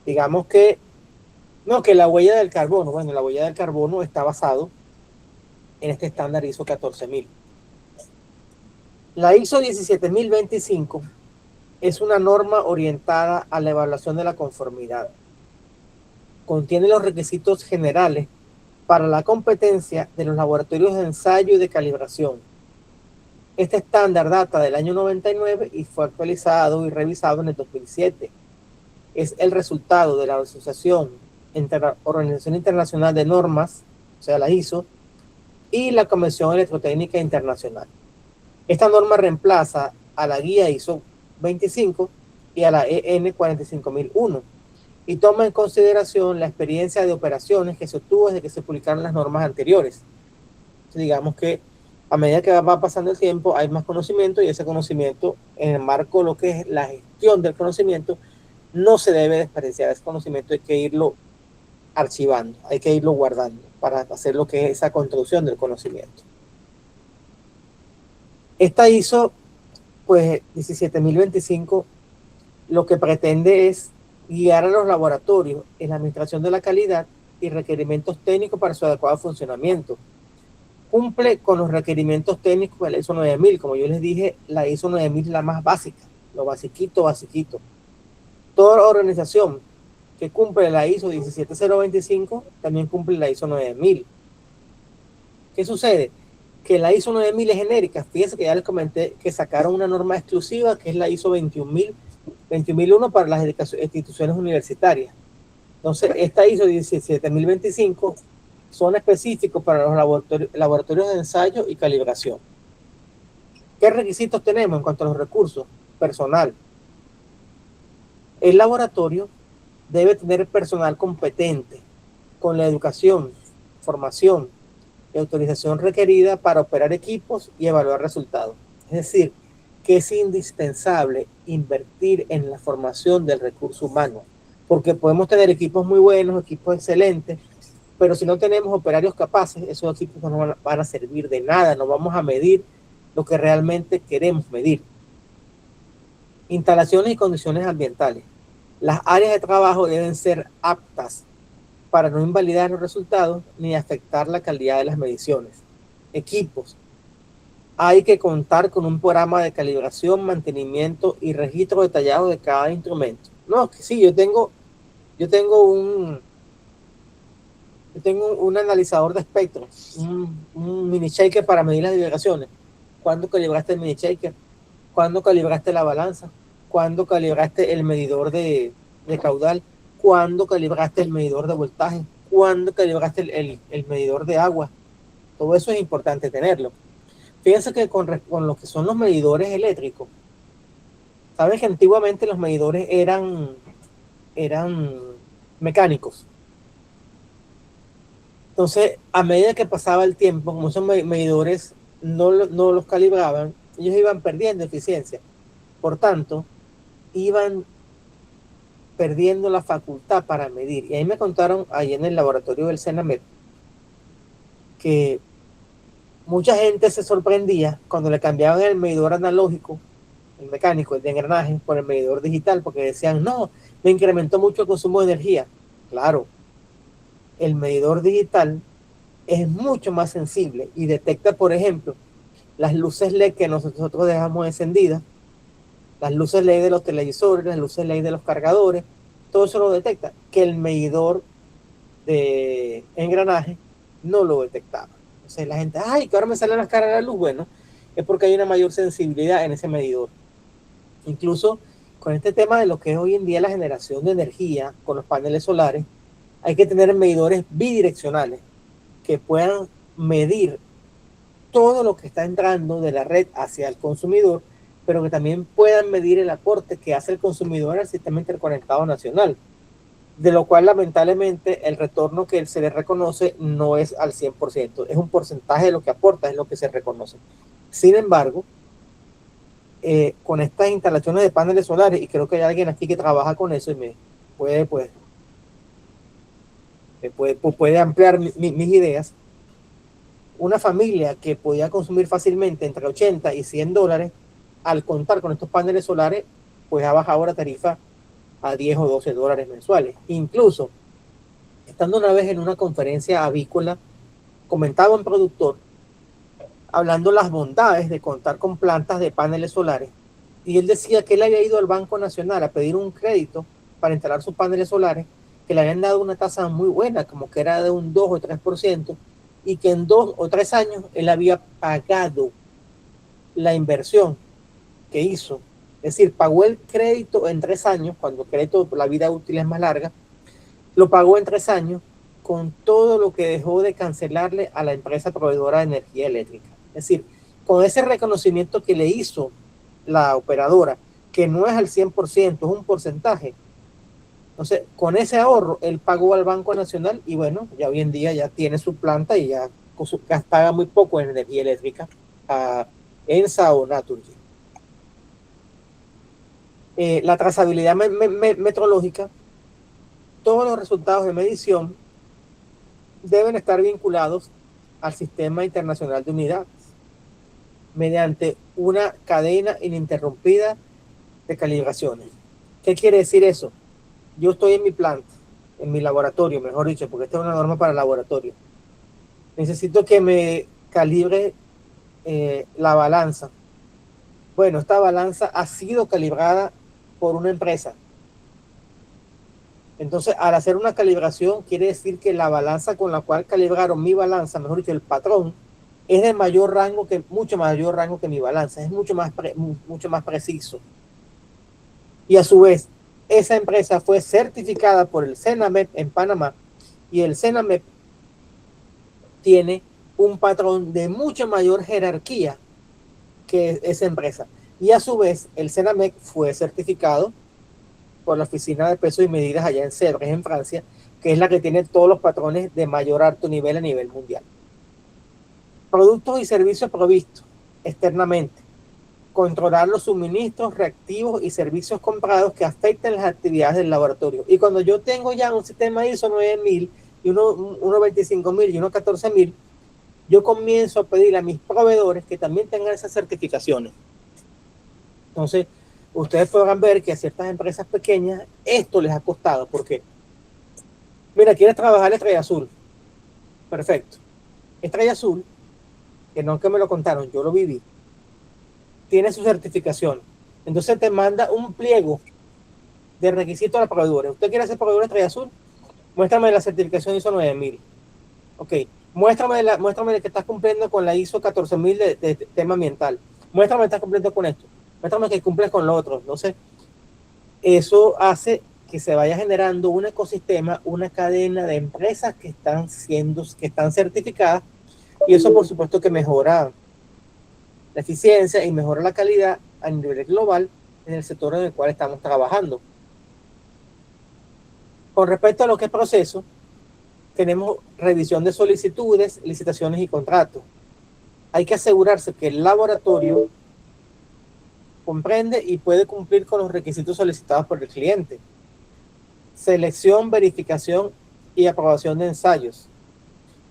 digamos que la huella del carbono, bueno, la huella del carbono está basado en este estándar ISO 14000. La ISO 17025 es una norma orientada a la evaluación de la conformidad. Contiene los requisitos generales para la competencia de los laboratorios de ensayo y de calibración. Este estándar data del año 99 y fue actualizado y revisado en el 2007. Es el resultado de la Asociación Organización Internacional de Normas, o sea, la ISO, y la Comisión Electrotécnica Internacional. Esta norma reemplaza a la guía ISO 25 y a la EN 45001 y toma en consideración la experiencia de operaciones que se obtuvo desde que se publicaron las normas anteriores. Entonces, digamos que a medida que va pasando el tiempo hay más conocimiento, y ese conocimiento, en el marco de lo que es la gestión del conocimiento, no se debe desperdiciar. Ese conocimiento hay que irlo archivando, hay que irlo guardando para hacer lo que es esa construcción del conocimiento. Esta ISO, pues 17025, lo que pretende es guiar a los laboratorios en la administración de la calidad y requerimientos técnicos para su adecuado funcionamiento. Cumple con los requerimientos técnicos de la ISO 9000. Como yo les dije, la ISO 9000 es la más básica, lo basiquito. Toda organización que cumple la ISO 17025 también cumple la ISO 9000. ¿Qué sucede? Que la ISO 9000 es genérica. Fíjense que ya les comenté que sacaron una norma exclusiva que es la ISO 21001 para las instituciones universitarias. Entonces, esta ISO 17025 son específicos para los laboratorios de ensayo y calibración. ¿Qué requisitos tenemos en cuanto a los recursos? Personal. El laboratorio debe tener personal competente, con la educación, formación y autorización requerida para operar equipos y evaluar resultados. Es decir, que es indispensable invertir en la formación del recurso humano, porque podemos tener equipos muy buenos, equipos excelentes, pero si no tenemos operarios capaces, esos equipos no van a servir de nada, no vamos a medir lo que realmente queremos medir. Instalaciones y condiciones ambientales. Las áreas de trabajo deben ser aptas para no invalidar los resultados ni afectar la calidad de las mediciones. Equipos. Hay que contar con un programa de calibración, mantenimiento y registro detallado de cada instrumento. No, que sí, yo tengo un analizador de espectro, un mini shaker para medir las vibraciones. ¿Cuándo calibraste el mini shaker? ¿Cuándo calibraste la balanza? ¿Cuándo calibraste el medidor de caudal? ¿Cuándo calibraste el medidor de voltaje? ¿Cuándo calibraste el medidor de agua? Todo eso es importante tenerlo. Fíjense que con lo que son los medidores eléctricos, sabes que antiguamente los medidores eran mecánicos. Entonces, a medida que pasaba el tiempo, como esos medidores no los calibraban, ellos iban perdiendo eficiencia. Por tanto, iban perdiendo la facultad para medir. Y ahí me contaron, ahí en el laboratorio del CENAMEP, que mucha gente se sorprendía cuando le cambiaban el medidor analógico, el mecánico, el de engranaje, por el medidor digital, porque decían, no, me incrementó mucho el consumo de energía. Claro, el medidor digital es mucho más sensible y detecta, por ejemplo, las luces LED que nosotros dejamos encendidas, las luces LED de los televisores, las luces LED de los cargadores, todo eso lo detecta, que el medidor de engranaje no lo detectaba. Entonces la gente, ay, que ahora me salen las caras de la luz. Bueno, es porque hay una mayor sensibilidad en ese medidor. Incluso con este tema de lo que es hoy en día la generación de energía con los paneles solares, hay que tener medidores bidireccionales que puedan medir todo lo que está entrando de la red hacia el consumidor, pero que también puedan medir el aporte que hace el consumidor al sistema interconectado nacional, de lo cual lamentablemente el retorno que se le reconoce no es al 100%, es un porcentaje de lo que aporta, es lo que se reconoce. Sin embargo, con estas instalaciones de paneles solares, y creo que hay alguien aquí que trabaja con eso y me puede ampliar mis ideas, una familia que podía consumir fácilmente entre 80 y 100 dólares, al contar con estos paneles solares, pues ha bajado la tarifa a 10 o 12 dólares mensuales. Incluso, estando una vez en una conferencia avícola, comentaba un productor, hablando las bondades de contar con plantas de paneles solares, y él decía que él había ido al Banco Nacional a pedir un crédito para instalar sus paneles solares, que le habían dado una tasa muy buena, como que era de un 2 o 3%, y que en 2 o 3 años él había pagado la inversión que hizo. Es decir, pagó el crédito en 3 años, cuando el crédito, la vida útil es más larga, lo pagó en 3 años con todo lo que dejó de cancelarle a la empresa proveedora de energía eléctrica. Es decir, con ese reconocimiento que le hizo la operadora, que no es al 100%, es un porcentaje. Entonces, con ese ahorro, él pagó al Banco Nacional y bueno, ya hoy en día ya tiene su planta y ya paga muy poco en energía eléctrica a ENSA o Naturgy. La trazabilidad metrológica, todos los resultados de medición deben estar vinculados al Sistema Internacional de Unidades mediante una cadena ininterrumpida de calibraciones. ¿Qué quiere decir eso? Yo estoy en mi planta, en mi laboratorio, mejor dicho, porque esta es una norma para el laboratorio. Necesito que me calibre la balanza. Bueno, esta balanza ha sido calibrada por una empresa. Entonces, al hacer una calibración, quiere decir que la balanza con la cual calibraron mi balanza, mejor dicho, el patrón, es de mucho mayor rango que mi balanza, es mucho más preciso. Y a su vez, esa empresa fue certificada por el CENAMEP en Panamá, y el CENAMEP tiene un patrón de mucha mayor jerarquía que esa empresa. Y a su vez, el CENAMEP fue certificado por la Oficina de Pesos y Medidas allá en Sèvres, en Francia, que es la que tiene todos los patrones de mayor alto nivel a nivel mundial. Productos y servicios provistos externamente. Controlar los suministros, reactivos y servicios comprados que afecten las actividades del laboratorio. Y cuando yo tengo ya un sistema ISO 9000 y uno 25000 y uno 14000, yo comienzo a pedir a mis proveedores que también tengan esas certificaciones. Entonces, ustedes podrán ver que a ciertas empresas pequeñas esto les ha costado, porque, mira, quieres trabajar Estrella Azul, perfecto. Estrella Azul, que no que me lo contaron, yo lo viví, tiene su certificación. Entonces te manda un pliego de requisitos a la proveedora. ¿Usted quiere ser proveedor Estrella Azul? Muéstrame la certificación ISO 9000. Ok, muéstrame que estás cumpliendo con la ISO 14000 de tema ambiental. Muéstrame que estás cumpliendo con esto. Muéstrame que cumples con lo otro. Entonces, eso hace que se vaya generando un ecosistema, una cadena de empresas que están certificadas, y eso por supuesto que mejora la eficiencia y mejora la calidad a nivel global en el sector en el cual estamos trabajando. Con respecto a lo que es proceso, tenemos revisión de solicitudes, licitaciones y contratos. Hay que asegurarse que el laboratorio comprende y puede cumplir con los requisitos solicitados por el cliente. Selección, verificación y aprobación de ensayos.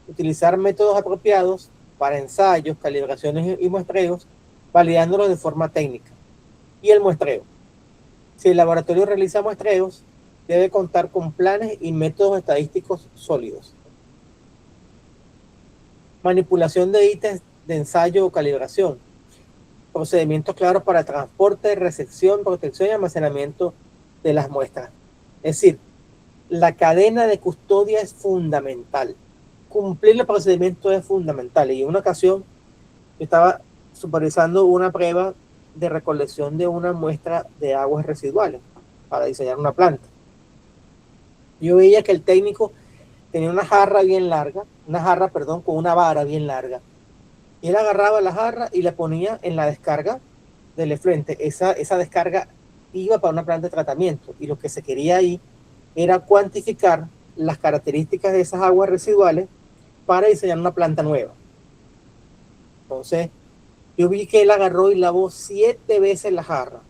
Utilizar métodos apropiados para ensayos, calibraciones y muestreos, validándolos de forma técnica. Y el muestreo. Si el laboratorio realiza muestreos, debe contar con planes y métodos estadísticos sólidos. Manipulación de ítems de ensayo o calibración. Procedimientos claros para transporte, recepción, protección y almacenamiento de las muestras. Es decir, la cadena de custodia es fundamental. Cumplir el procedimiento es fundamental. Y en una ocasión yo estaba supervisando una prueba de recolección de una muestra de aguas residuales para diseñar una planta. Yo veía que el técnico tenía una jarra bien larga, con una vara bien larga. Y él agarraba la jarra y la ponía en la descarga del efluente. Esa descarga iba para una planta de tratamiento, y lo que se quería ahí era cuantificar las características de esas aguas residuales para diseñar una planta nueva. Entonces, yo vi que él agarró y lavó 7 veces la jarra.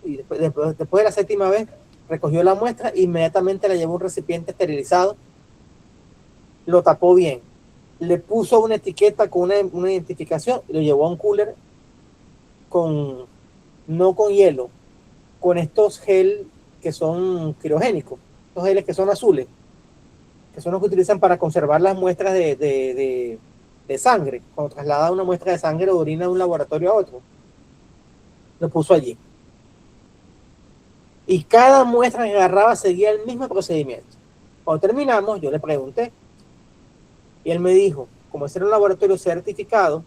Y después de la séptima vez, recogió la muestra e inmediatamente la llevó a un recipiente esterilizado, lo tapó bien, le puso una etiqueta con una identificación y lo llevó a un cooler no con hielo, con estos gel que son criogénicos, estos geles que son azules, que son los que utilizan para conservar las muestras de sangre, cuando traslada una muestra de sangre o orina de un laboratorio a otro. Lo puso allí. Y cada muestra que agarraba seguía el mismo procedimiento. Cuando terminamos, yo le pregunté, y él me dijo, como ese era un laboratorio certificado,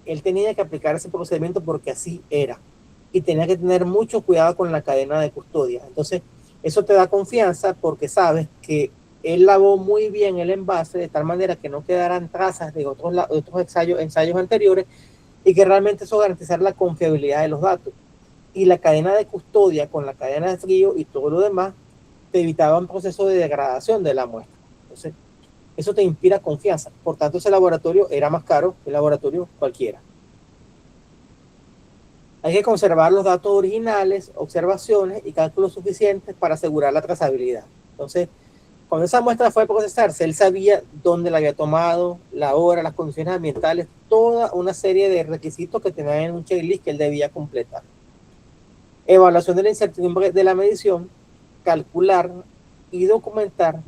él tenía que aplicar ese procedimiento porque así era. Y tenía que tener mucho cuidado con la cadena de custodia. Entonces, eso te da confianza porque sabes que él lavó muy bien el envase de tal manera que no quedaran trazas de otros ensayos anteriores, y que realmente eso garantizar la confiabilidad de los datos. Y la cadena de custodia con la cadena de frío y todo lo demás te evitaba un proceso de degradación de la muestra. Entonces, eso te inspira confianza. Por tanto, ese laboratorio era más caro que el laboratorio cualquiera. Hay que conservar los datos originales, observaciones y cálculos suficientes para asegurar la trazabilidad. Entonces, cuando esa muestra fue a procesarse, él sabía dónde la había tomado, la hora, las condiciones ambientales, toda una serie de requisitos que tenían en un checklist que él debía completar. Evaluación de la incertidumbre de la medición, calcular y documentar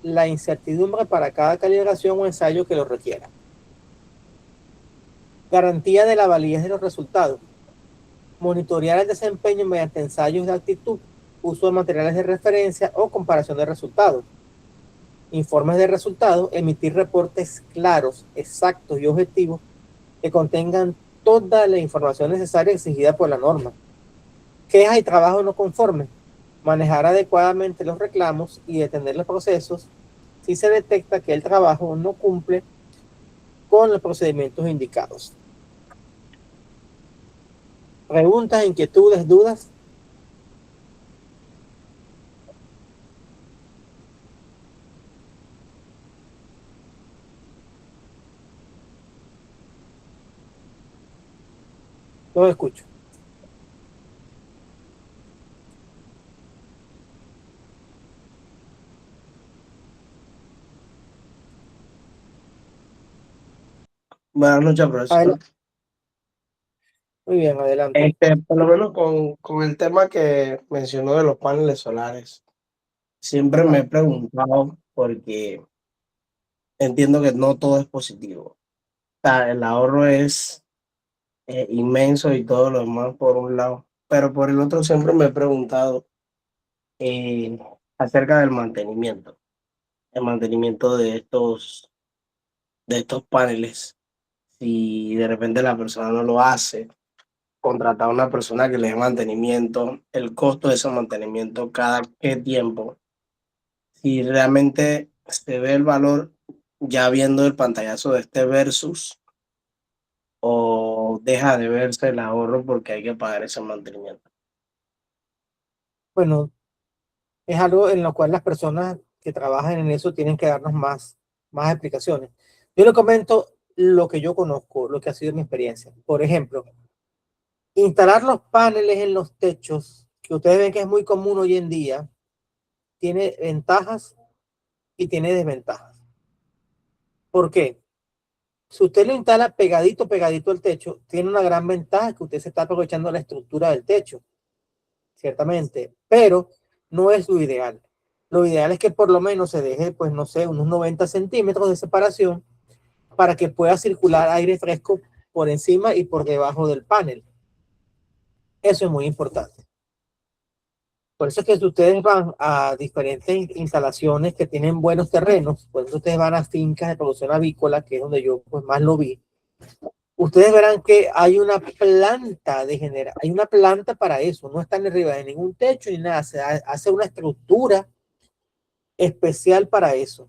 la incertidumbre para cada calibración o ensayo que lo requiera. Garantía de la validez de los resultados. Monitorear el desempeño mediante ensayos de actitud, uso de materiales de referencia o comparación de resultados. Informes de resultados, emitir reportes claros, exactos y objetivos que contengan toda la información necesaria exigida por la norma. Quejas y trabajo no conforme. Manejar adecuadamente los reclamos y detener los procesos si se detecta que el trabajo no cumple con los procedimientos indicados. ¿Preguntas, inquietudes, dudas? Los escucho. Buenas noches, profesor. Muy bien, adelante. Por lo menos con el tema que mencionó de los paneles solares, siempre me he Ajá. preguntado porque entiendo que no todo es positivo. O sea, el ahorro es inmenso y todo lo demás por un lado, pero por el otro siempre me he preguntado eh, acerca del mantenimiento, el mantenimiento de estos paneles. Si de repente la persona no lo hace, contratar a una persona que le dé mantenimiento, el costo de ese mantenimiento, cada qué tiempo, si realmente se ve el valor ya viendo el pantallazo de este versus o deja de verse el ahorro porque hay que pagar ese mantenimiento. Bueno, es algo en lo cual las personas que trabajan en eso tienen que darnos más explicaciones. Yo le comento lo que yo conozco, lo que ha sido mi experiencia. Por ejemplo, instalar los paneles en los techos, que ustedes ven que es muy común hoy en día, tiene ventajas y tiene desventajas. ¿Por qué? Si usted lo instala pegadito al techo, tiene una gran ventaja que usted se está aprovechando la estructura del techo, ciertamente, pero no es lo ideal. Lo ideal es que por lo menos se deje, pues no sé, unos 90 centímetros de separación para que pueda circular aire fresco por encima y por debajo del panel. Eso es muy importante. Por eso es que si ustedes van a diferentes instalaciones que tienen buenos terrenos, por eso ustedes van a fincas de producción avícola, que es donde yo pues más lo vi, ustedes verán que hay una planta hay una planta para eso, no están arriba de ningún techo ni nada, se hace una estructura especial para eso.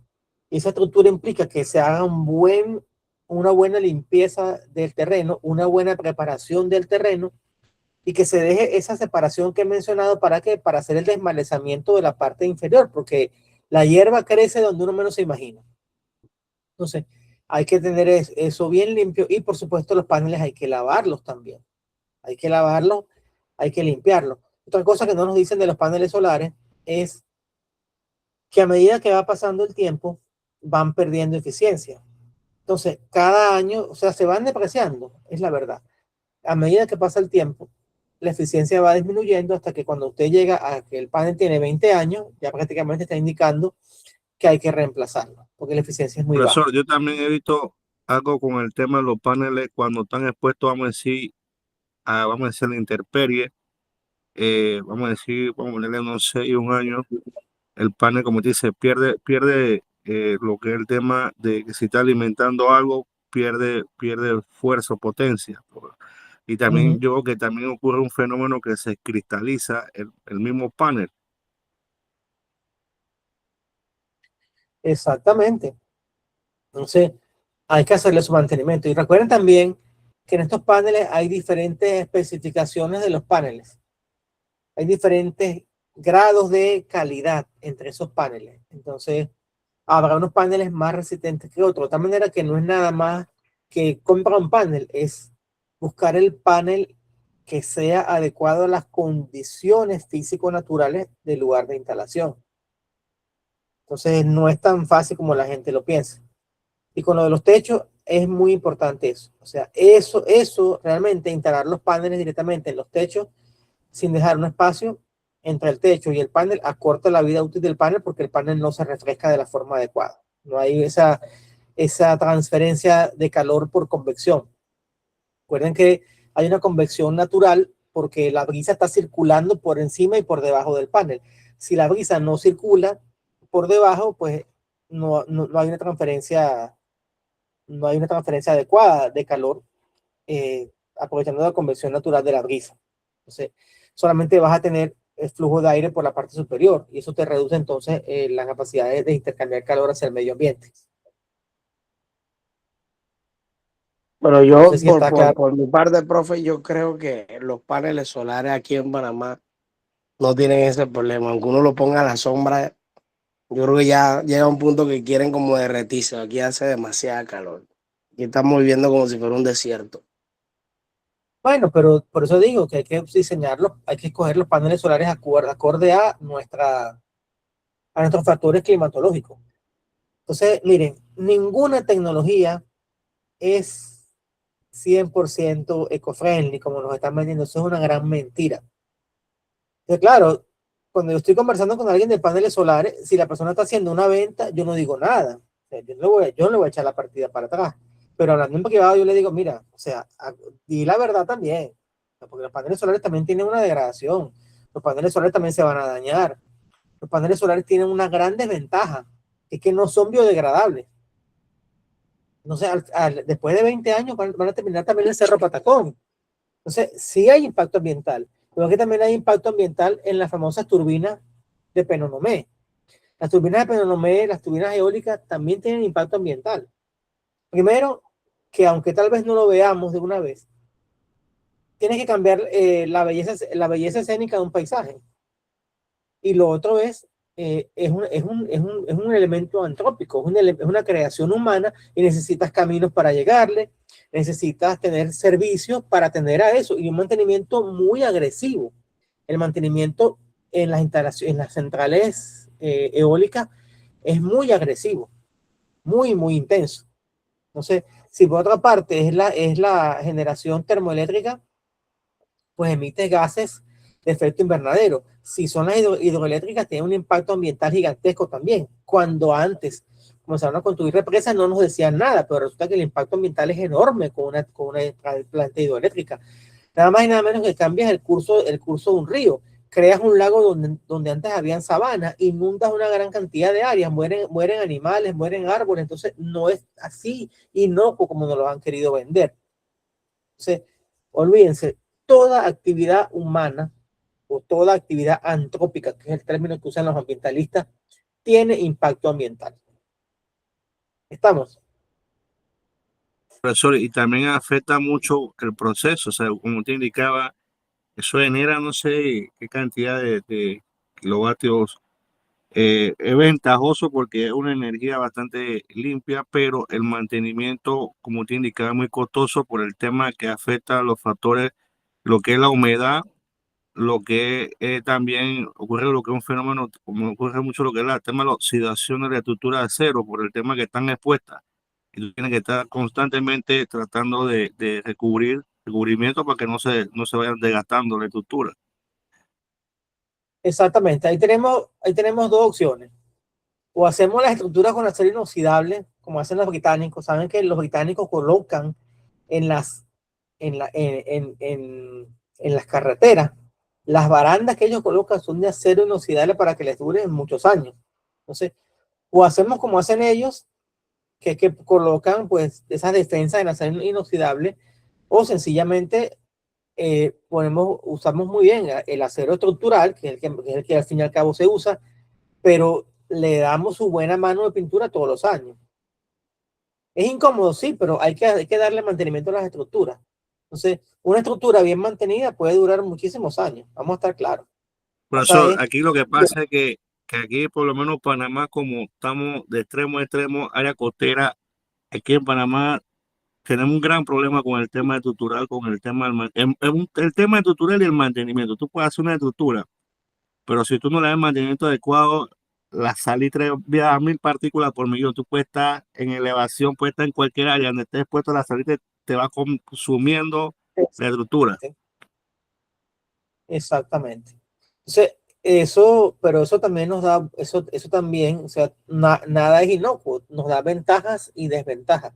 Y esa estructura implica que se haga una buena limpieza del terreno, una buena preparación del terreno y que se deje esa separación que he mencionado para que para hacer el desmalezamiento de la parte inferior, porque la hierba crece donde uno menos se imagina. Entonces, hay que tener eso bien limpio y por supuesto los paneles hay que lavarlos también. Hay que lavarlos, hay que limpiarlos. Otra cosa que no nos dicen de los paneles solares es que a medida que va pasando el tiempo van perdiendo eficiencia. Entonces, cada año, o sea, se van depreciando, es la verdad. A medida que pasa el tiempo, la eficiencia va disminuyendo hasta que cuando usted llega a que el panel tiene 20 años, ya prácticamente está indicando que hay que reemplazarlo, porque la eficiencia es muy baja. Profesor, yo también he visto algo con el tema de los paneles cuando están expuestos, vamos a decir, a la intemperie, vamos a decir, vamos a ponerle unos 6 o 1 año, el panel, como te dice, pierde lo que es el tema de que si está alimentando algo, pierde fuerza o potencia. Y también yo creo que también ocurre un fenómeno que se cristaliza el mismo panel. Exactamente. Entonces, hay que hacerle su mantenimiento. Y recuerden también que en estos paneles hay diferentes especificaciones de los paneles. Hay diferentes grados de calidad entre esos paneles. Entonces, habrá unos paneles más resistentes que otros. De tal manera que no es nada más que comprar un panel, es buscar el panel que sea adecuado a las condiciones físico-naturales del lugar de instalación. Entonces, no es tan fácil como la gente lo piensa. Y con lo de los techos es muy importante eso. O sea, eso realmente, instalar los paneles directamente en los techos sin dejar un espacio entre el techo y el panel, acorta la vida útil del panel porque el panel no se refresca de la forma adecuada. No hay esa transferencia de calor por convección. Recuerden que hay una convección natural porque la brisa está circulando por encima y por debajo del panel. Si la brisa no circula por debajo, pues no hay una transferencia, no hay una transferencia adecuada de calor, aprovechando la convección natural de la brisa. Entonces, solamente vas a tener el flujo de aire por la parte superior y eso te reduce entonces la capacidad de intercambiar calor hacia el medio ambiente. Pero No sé yo, si está claro. por mi parte, profe, yo creo que los paneles solares aquí en Panamá no tienen ese problema. Aunque uno lo ponga a la sombra, yo creo que ya llega un punto que quieren como derretirse. Aquí hace demasiada calor. Aquí estamos viviendo como si fuera un desierto. Bueno, pero por eso digo que hay que diseñarlos, hay que escoger los paneles solares acorde a nuestros factores climatológicos. Entonces, miren, ninguna tecnología es 100% eco-friendly, como nos están vendiendo. Eso es una gran mentira. Entonces, claro, cuando yo estoy conversando con alguien de paneles solares, si la persona está haciendo una venta, yo no digo nada. O sea, yo no le voy a echar la partida para atrás. Pero hablando en privado, yo le digo, mira, o sea, di la verdad también. Porque los paneles solares también tienen una degradación. Los paneles solares también se van a dañar. Los paneles solares tienen una gran desventaja, es que no son biodegradables. No sé, después de 20 años van a terminar también el Cerro Patacón. Entonces, sí hay impacto ambiental, pero que también hay impacto ambiental en las famosas turbinas de Penonomé. Las turbinas de Penonomé, las turbinas eólicas también tienen impacto ambiental. Primero, que aunque tal vez no lo veamos de una vez, tienes que cambiar la belleza escénica de un paisaje. Y lo otro es un elemento antrópico, es una creación humana y necesitas caminos para llegarle, necesitas tener servicios para atender a eso y un mantenimiento muy agresivo. El mantenimiento en las instalaciones, en las centrales eólicas es muy agresivo, muy intenso. Entonces, si por otra parte es la generación termoeléctrica, pues emite gases de efecto invernadero. Si son las hidroeléctricas, tienen un impacto ambiental gigantesco también. Cuando antes comenzaron a construir represas no nos decían nada, pero resulta que el impacto ambiental es enorme con una planta hidroeléctrica. Nada más y nada menos que cambias el curso de un río, creas un lago donde antes habían sabanas, inundas una gran cantidad de áreas, mueren animales, mueren árboles, entonces no es así inocuo como nos lo han querido vender. Entonces, olvídense, toda actividad humana o toda actividad antrópica, que es el término que usan los ambientalistas, tiene impacto ambiental. ¿Estamos? Profesor, y también afecta mucho el proceso, o sea, como te indicaba, eso genera no sé qué cantidad de kilovatios. Es ventajoso porque es una energía bastante limpia, pero el mantenimiento, como te indicaba, es muy costoso por el tema que afecta a los factores, lo que es la humedad, lo que también ocurre, lo que es un fenómeno, como ocurre mucho lo que es el tema de la oxidación de la estructura de acero, por el tema que están expuestas. Y tú tienes que estar constantemente tratando de recubrimiento para que no se vayan desgastando la estructura. Exactamente. Ahí tenemos dos opciones. O hacemos las estructuras con acero inoxidable, como hacen los británicos. Saben que los británicos colocan en las, en las carreteras, las barandas que ellos colocan son de acero inoxidable para que les dure muchos años. Entonces, o hacemos como hacen ellos, que colocan pues esas defensas en acero inoxidable, o sencillamente usamos muy bien el acero estructural, que es el que al fin y al cabo se usa, pero le damos su buena mano de pintura todos los años. Es incómodo, sí, pero hay que darle mantenimiento a las estructuras. Entonces, una estructura bien mantenida puede durar muchísimos años, vamos a estar claros. Profesor, aquí lo que pasa es que aquí, por lo menos Panamá, como estamos de extremo a extremo, área costera, aquí en Panamá tenemos un gran problema con el tema estructural, con el tema el tema estructural y el mantenimiento. Tú puedes hacer una estructura, pero si tú no le das el mantenimiento adecuado, la salitre vía a 1000 partículas por millón. Tú puedes estar en elevación, puedes estar en cualquier área donde estés expuesto, la salitre te va consumiendo la estructura. Exactamente. Entonces, pero eso también eso también, o sea, nada es inocuo, nos da ventajas y desventajas.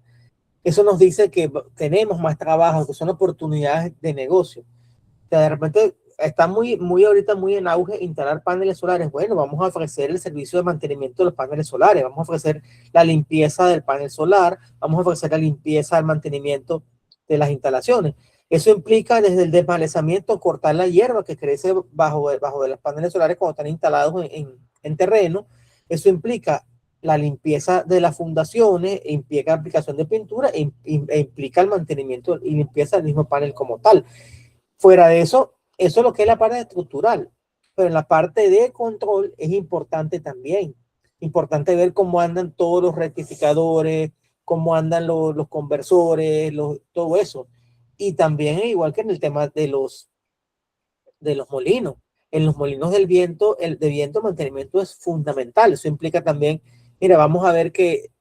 Eso nos dice que tenemos más trabajo, que son oportunidades de negocio. O sea, de repente está ahorita muy en auge instalar paneles solares. Bueno, vamos a ofrecer el servicio de mantenimiento de los paneles solares, vamos a ofrecer la limpieza del panel solar, vamos a ofrecer la limpieza del mantenimiento de las instalaciones. Eso implica desde el desmalezamiento, cortar la hierba que crece bajo de los paneles solares cuando están instalados en terreno. Eso implica la limpieza de las fundaciones, implica aplicación de pintura e implica el mantenimiento y limpieza del mismo panel como tal. Fuera de eso es lo que es la parte estructural, pero en la parte de control es importante también. Importante ver cómo andan todos los rectificadores, cómo andan los conversores, todo eso. Y también, igual que en el tema de los molinos, en los molinos del viento, el mantenimiento es fundamental. Eso implica también, mira, vamos a ver que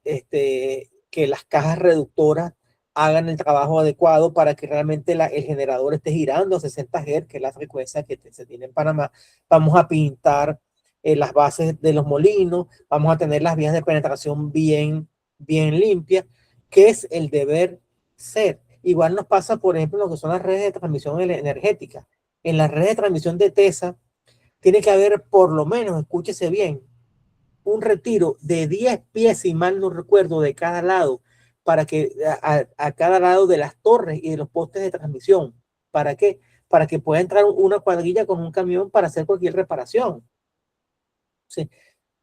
las cajas reductoras hagan el trabajo adecuado para que realmente el generador esté girando a 60 Hz, que es la frecuencia que se tiene en Panamá. Vamos a pintar las bases de los molinos, vamos a tener las vías de penetración bien limpias, que es el deber ser. Igual nos pasa, por ejemplo, lo que son las redes de transmisión energética. En las redes de transmisión de TESA tiene que haber, por lo menos, escúchese bien, un retiro de 10 pies, si mal no recuerdo, de cada lado, para que a cada lado de las torres y de los postes de transmisión. ¿Para qué? Para que pueda entrar una cuadrilla con un camión para hacer cualquier reparación. Sí.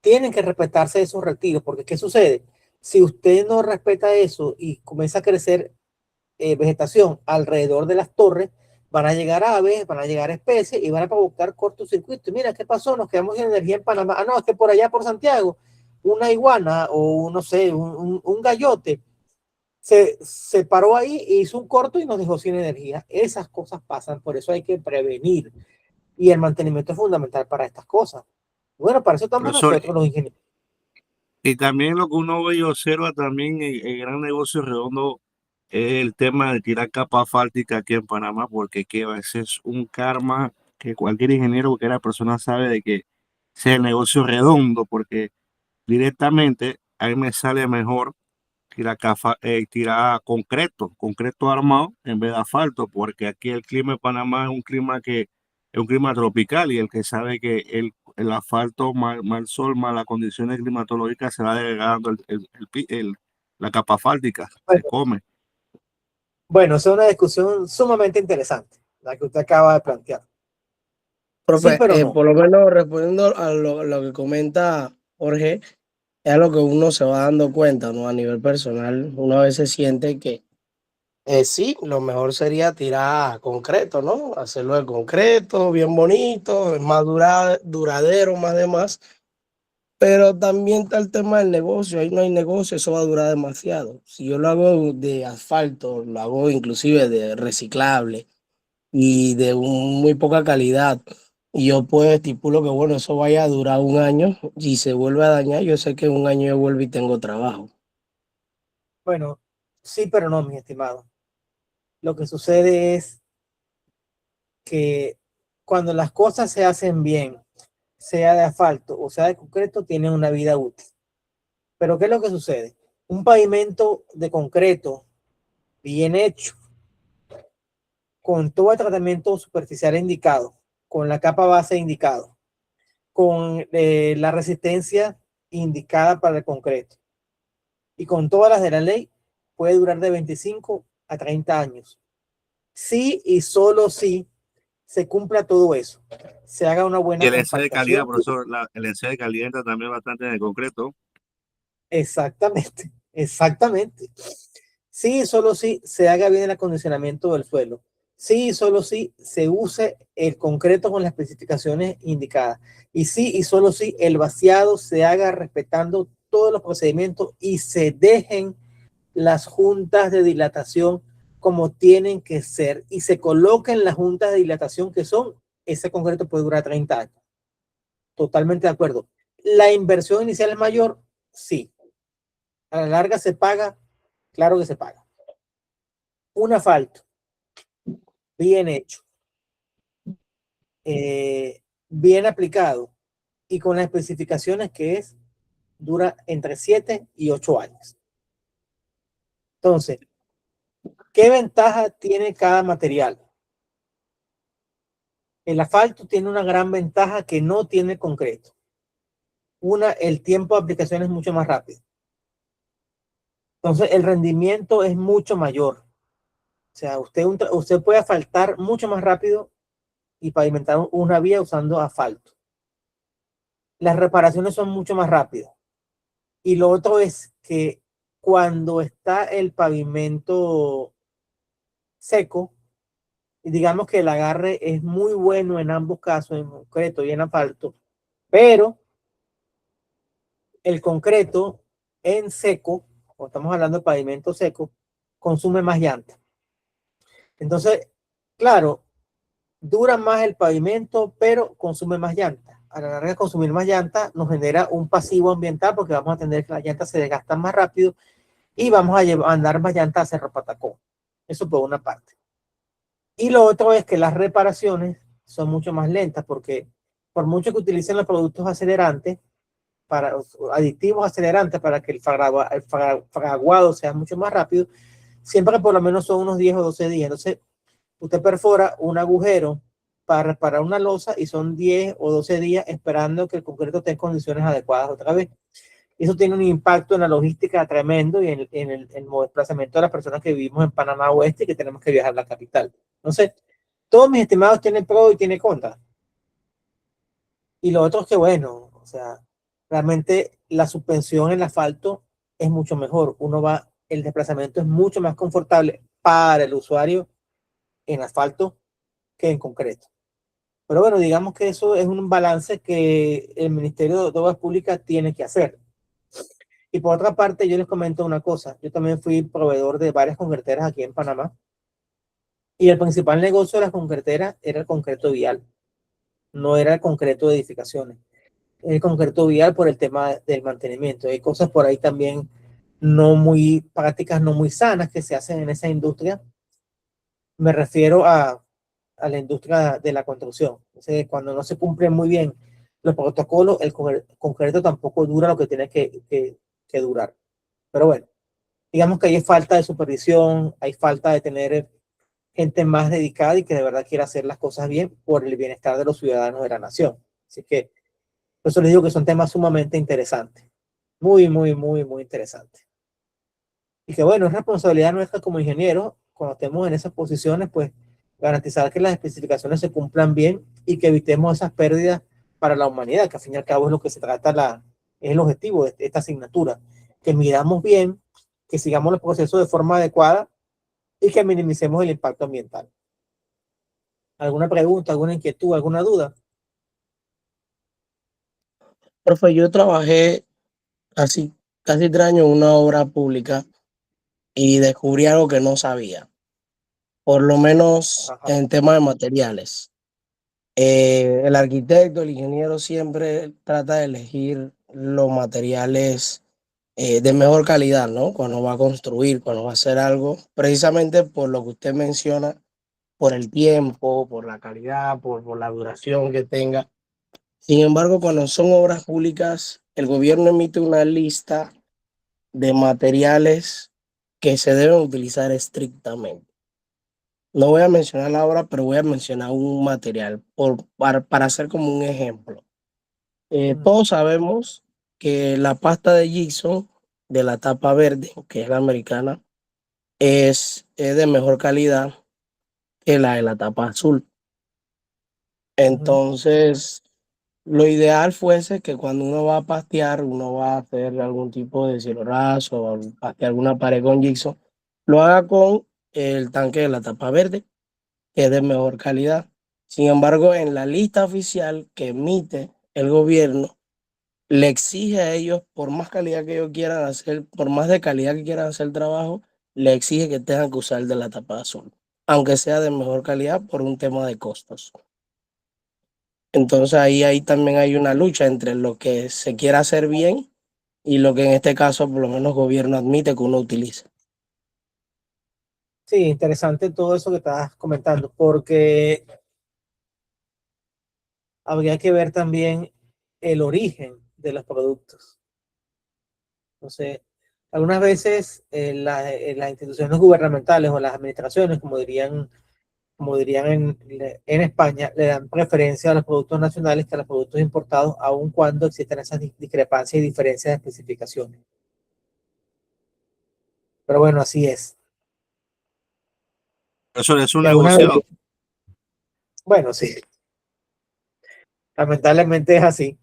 Tienen que respetarse esos retiros, porque ¿qué sucede? Si usted no respeta eso y comienza a crecer vegetación alrededor de las torres, van a llegar aves, van a llegar especies y van a provocar cortocircuito. Y mira, ¿qué pasó? Nos quedamos sin energía en Panamá. Ah, no, es que por allá por Santiago, una iguana o no sé, un gallote se paró ahí e hizo un corto y nos dejó sin energía. Esas cosas pasan, por eso hay que prevenir. Y el mantenimiento es fundamental para estas cosas. Bueno, para eso estamos Profesor, nosotros los ingenieros. y también lo que uno ve y observa también en el gran negocio redondo es el tema de tirar capa asfáltica aquí en Panamá, porque que a veces es un karma que cualquier ingeniero, cualquier persona sabe de que sea el negocio redondo, porque directamente a mí me sale mejor tirar concreto armado en vez de asfalto, porque aquí el clima de Panamá es un clima que es un clima tropical y el que sabe que el asfalto, mal sol, malas condiciones climatológicas, se va degradando la capa asfáltica, se come. Bueno, esa es una discusión sumamente interesante, la que usted acaba de plantear. Profe, Sí, pero no. por lo menos respondiendo a lo que comenta Jorge, es a lo que uno se va dando cuenta, ¿no? A nivel personal, uno a veces siente que sí, lo mejor sería tirar concreto, ¿no? Hacerlo de concreto, bien bonito, es más duradero, más demás. Pero también está el tema del negocio, ahí no hay negocio, eso va a durar demasiado. Si yo lo hago de asfalto, lo hago inclusive de reciclable y de muy poca calidad, y yo pues estipulo que bueno, eso vaya a durar un año y se vuelve a dañar, yo sé que en un año yo vuelvo y tengo trabajo. Bueno, sí, pero no, mi estimado. Lo que sucede es que cuando las cosas se hacen bien, sea de asfalto o sea de concreto, tienen una vida útil. Pero ¿qué es lo que sucede? Un pavimento de concreto bien hecho, con todo el tratamiento superficial indicado, con la capa base indicado, con la resistencia indicada para el concreto y con todas las de la ley, puede durar de 25 a 30 años. Sí y solo si se cumpla todo eso, se haga una Y buena el ENSE de calidad, compactación. profesor, el ENSE de calidad entra también bastante en el concreto. Exactamente, exactamente. Sí, solo si se haga bien el acondicionamiento del suelo. Sí, solo si se use el concreto con las especificaciones indicadas. Y sí, y solo si el vaciado se haga respetando todos los procedimientos y se dejen las juntas de dilatación como tienen que ser y se coloquen las juntas de dilatación que son, ese concreto puede durar 30 años. Totalmente de acuerdo. La inversión inicial es mayor, sí. A la larga se paga, claro que se paga. Un asfalto bien hecho, bien aplicado y con las especificaciones que es, dura entre 7 y 8 años. Entonces, ¿qué ventaja tiene cada material? El asfalto tiene una gran ventaja que no tiene el concreto. Una, el tiempo de aplicación es mucho más rápido. Entonces, el rendimiento es mucho mayor. O sea, usted puede asfaltar mucho más rápido y pavimentar una vía usando asfalto. Las reparaciones son mucho más rápidas. Y lo otro es que cuando está el pavimento seco, digamos que el agarre es muy bueno en ambos casos, en concreto y en asfalto, pero el concreto en seco, o estamos hablando de pavimento seco, consume más llanta. Entonces, claro, dura más el pavimento, pero consume más llanta. A la larga, consumir más llanta nos genera un pasivo ambiental porque vamos a tener que las llantas se desgastan más rápido y vamos a andar más llantas a Cerro Patacón. Eso por una parte. Y lo otro es que las reparaciones son mucho más lentas porque por mucho que utilicen los productos acelerantes, para aditivos acelerantes para que el fraguado sea mucho más rápido, siempre por lo menos son unos 10 o 12 días. Entonces, usted perfora un agujero para reparar una losa y son 10 o 12 días esperando que el concreto esté en condiciones adecuadas otra vez. Eso tiene un impacto en la logística tremendo y en el desplazamiento de las personas que vivimos en Panamá Oeste y que tenemos que viajar a la capital. Entonces, todos mis estimados tienen pro y tienen contra. Y lo otro es que, bueno, o sea, realmente la suspensión en el asfalto es mucho mejor. El desplazamiento es mucho más confortable para el usuario en asfalto que en concreto. Pero bueno, digamos que eso es un balance que el Ministerio de Obras Públicas tiene que hacer. Y por otra parte, yo les comento una cosa. Yo también fui proveedor de varias concreteras aquí en Panamá. Y el principal negocio de las concreteras era el concreto vial, no era el concreto de edificaciones. El concreto vial por el tema del mantenimiento. Hay cosas por ahí también no muy prácticas, no muy sanas que se hacen en esa industria. Me refiero a la industria de la construcción. Entonces, cuando no se cumplen muy bien los protocolos, el concreto tampoco dura lo que tiene que durar. Pero bueno, digamos que hay falta de supervisión, hay falta de tener gente más dedicada y que de verdad quiera hacer las cosas bien por el bienestar de los ciudadanos de la nación. Así que por eso les digo que son temas sumamente interesantes. Muy, muy, muy, muy interesantes. Y que bueno, es responsabilidad nuestra como ingenieros, cuando estemos en esas posiciones, pues garantizar que las especificaciones se cumplan bien y que evitemos esas pérdidas para la humanidad, que al fin y al cabo es lo que se trata, es el objetivo de esta asignatura. Que miramos bien, que sigamos los procesos de forma adecuada y que minimicemos el impacto ambiental. ¿Alguna pregunta, alguna inquietud, alguna duda? Profe, yo trabajé casi 3 años en una obra pública y descubrí algo que no sabía, por lo menos Ajá. en tema de materiales. El arquitecto, el ingeniero siempre trata de elegir los materiales de mejor calidad, ¿no? Cuando va a construir, cuando va a hacer algo, precisamente por lo que usted menciona, por el tiempo, por la calidad, por la duración que tenga. Sin embargo, cuando son obras públicas, el gobierno emite una lista de materiales que se deben utilizar estrictamente. No voy a mencionar la obra, pero voy a mencionar un material para hacer como un ejemplo. Todos sabemos que la pasta de Gibson de la tapa verde, que es la americana, es de mejor calidad que la de la tapa azul. Entonces, lo ideal fuese que cuando uno va a pastear, uno va a hacer algún tipo de cielo raso o pastear alguna pared con Gibson, lo haga con el tanque de la tapa verde, que es de mejor calidad. Sin embargo, en la lista oficial que emite el gobierno, le exige a ellos, por más calidad que ellos quieran hacer, por más de calidad que quieran hacer el trabajo, le exige que tengan que usar el de la tapa azul, aunque sea de mejor calidad por un tema de costos. Entonces ahí también hay una lucha entre lo que se quiere hacer bien y lo que en este caso por lo menos el gobierno admite que uno utilice. Sí, interesante todo eso que estás comentando, porque habría que ver también el origen de los productos. Entonces, algunas veces las instituciones gubernamentales o las administraciones, como dirían en España, le dan preferencia a los productos nacionales que a los productos importados, aun cuando existen esas discrepancias y diferencias de especificaciones. Pero bueno, así es. Eso es un Y algunas negocio. veces, bueno, sí, lamentablemente es así.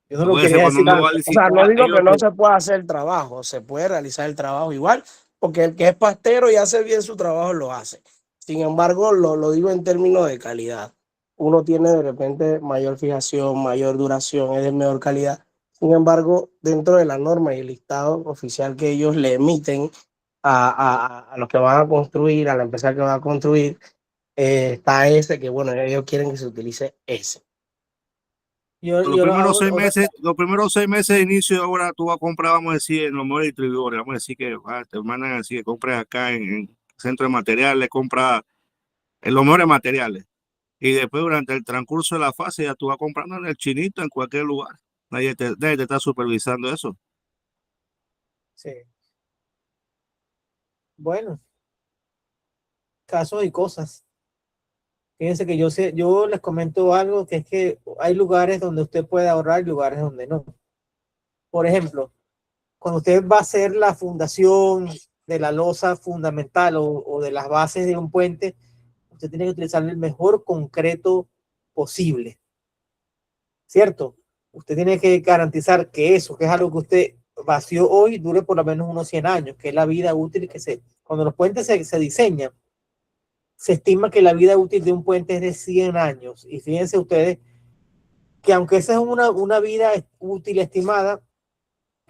Yo no lo Acuérdense, quería cuando decir. uno va a O sea, no licitar, digo ellos que no se pueda hacer el trabajo, se puede realizar el trabajo igual, porque el que es pastero y hace bien su trabajo lo hace. Sin embargo, lo digo en términos de calidad. Uno tiene de repente mayor fijación, mayor duración, es de mejor calidad. Sin embargo, dentro de la norma y el listado oficial que ellos le emiten a los que van a construir, a la empresa que va a construir, está ese que, bueno, ellos quieren que se utilice ese. Yo lo hago, Los primeros 6 meses de inicio de obra, tú vas a comprar, vamos a decir, en los mejores distribuidores, vamos a decir que te mandan así que compres acá en centro de materiales, compra en los mejores materiales. Y después, durante el transcurso de la fase, ya tú vas comprando en el chinito, en cualquier lugar. Nadie te está supervisando eso. sí. Bueno, casos y cosas. Fíjense que yo les comento algo, que es que hay lugares donde usted puede ahorrar y lugares donde no. Por ejemplo, cuando usted va a hacer la fundación de la losa fundamental o de las bases de un puente, usted tiene que utilizar el mejor concreto posible, ¿cierto? Usted tiene que garantizar que eso, que es algo que usted vació hoy, dure por lo menos unos 100 años, que es la vida útil cuando los puentes se diseñan, se estima que la vida útil de un puente es de 100 años. Y fíjense ustedes que aunque esa es una vida útil estimada,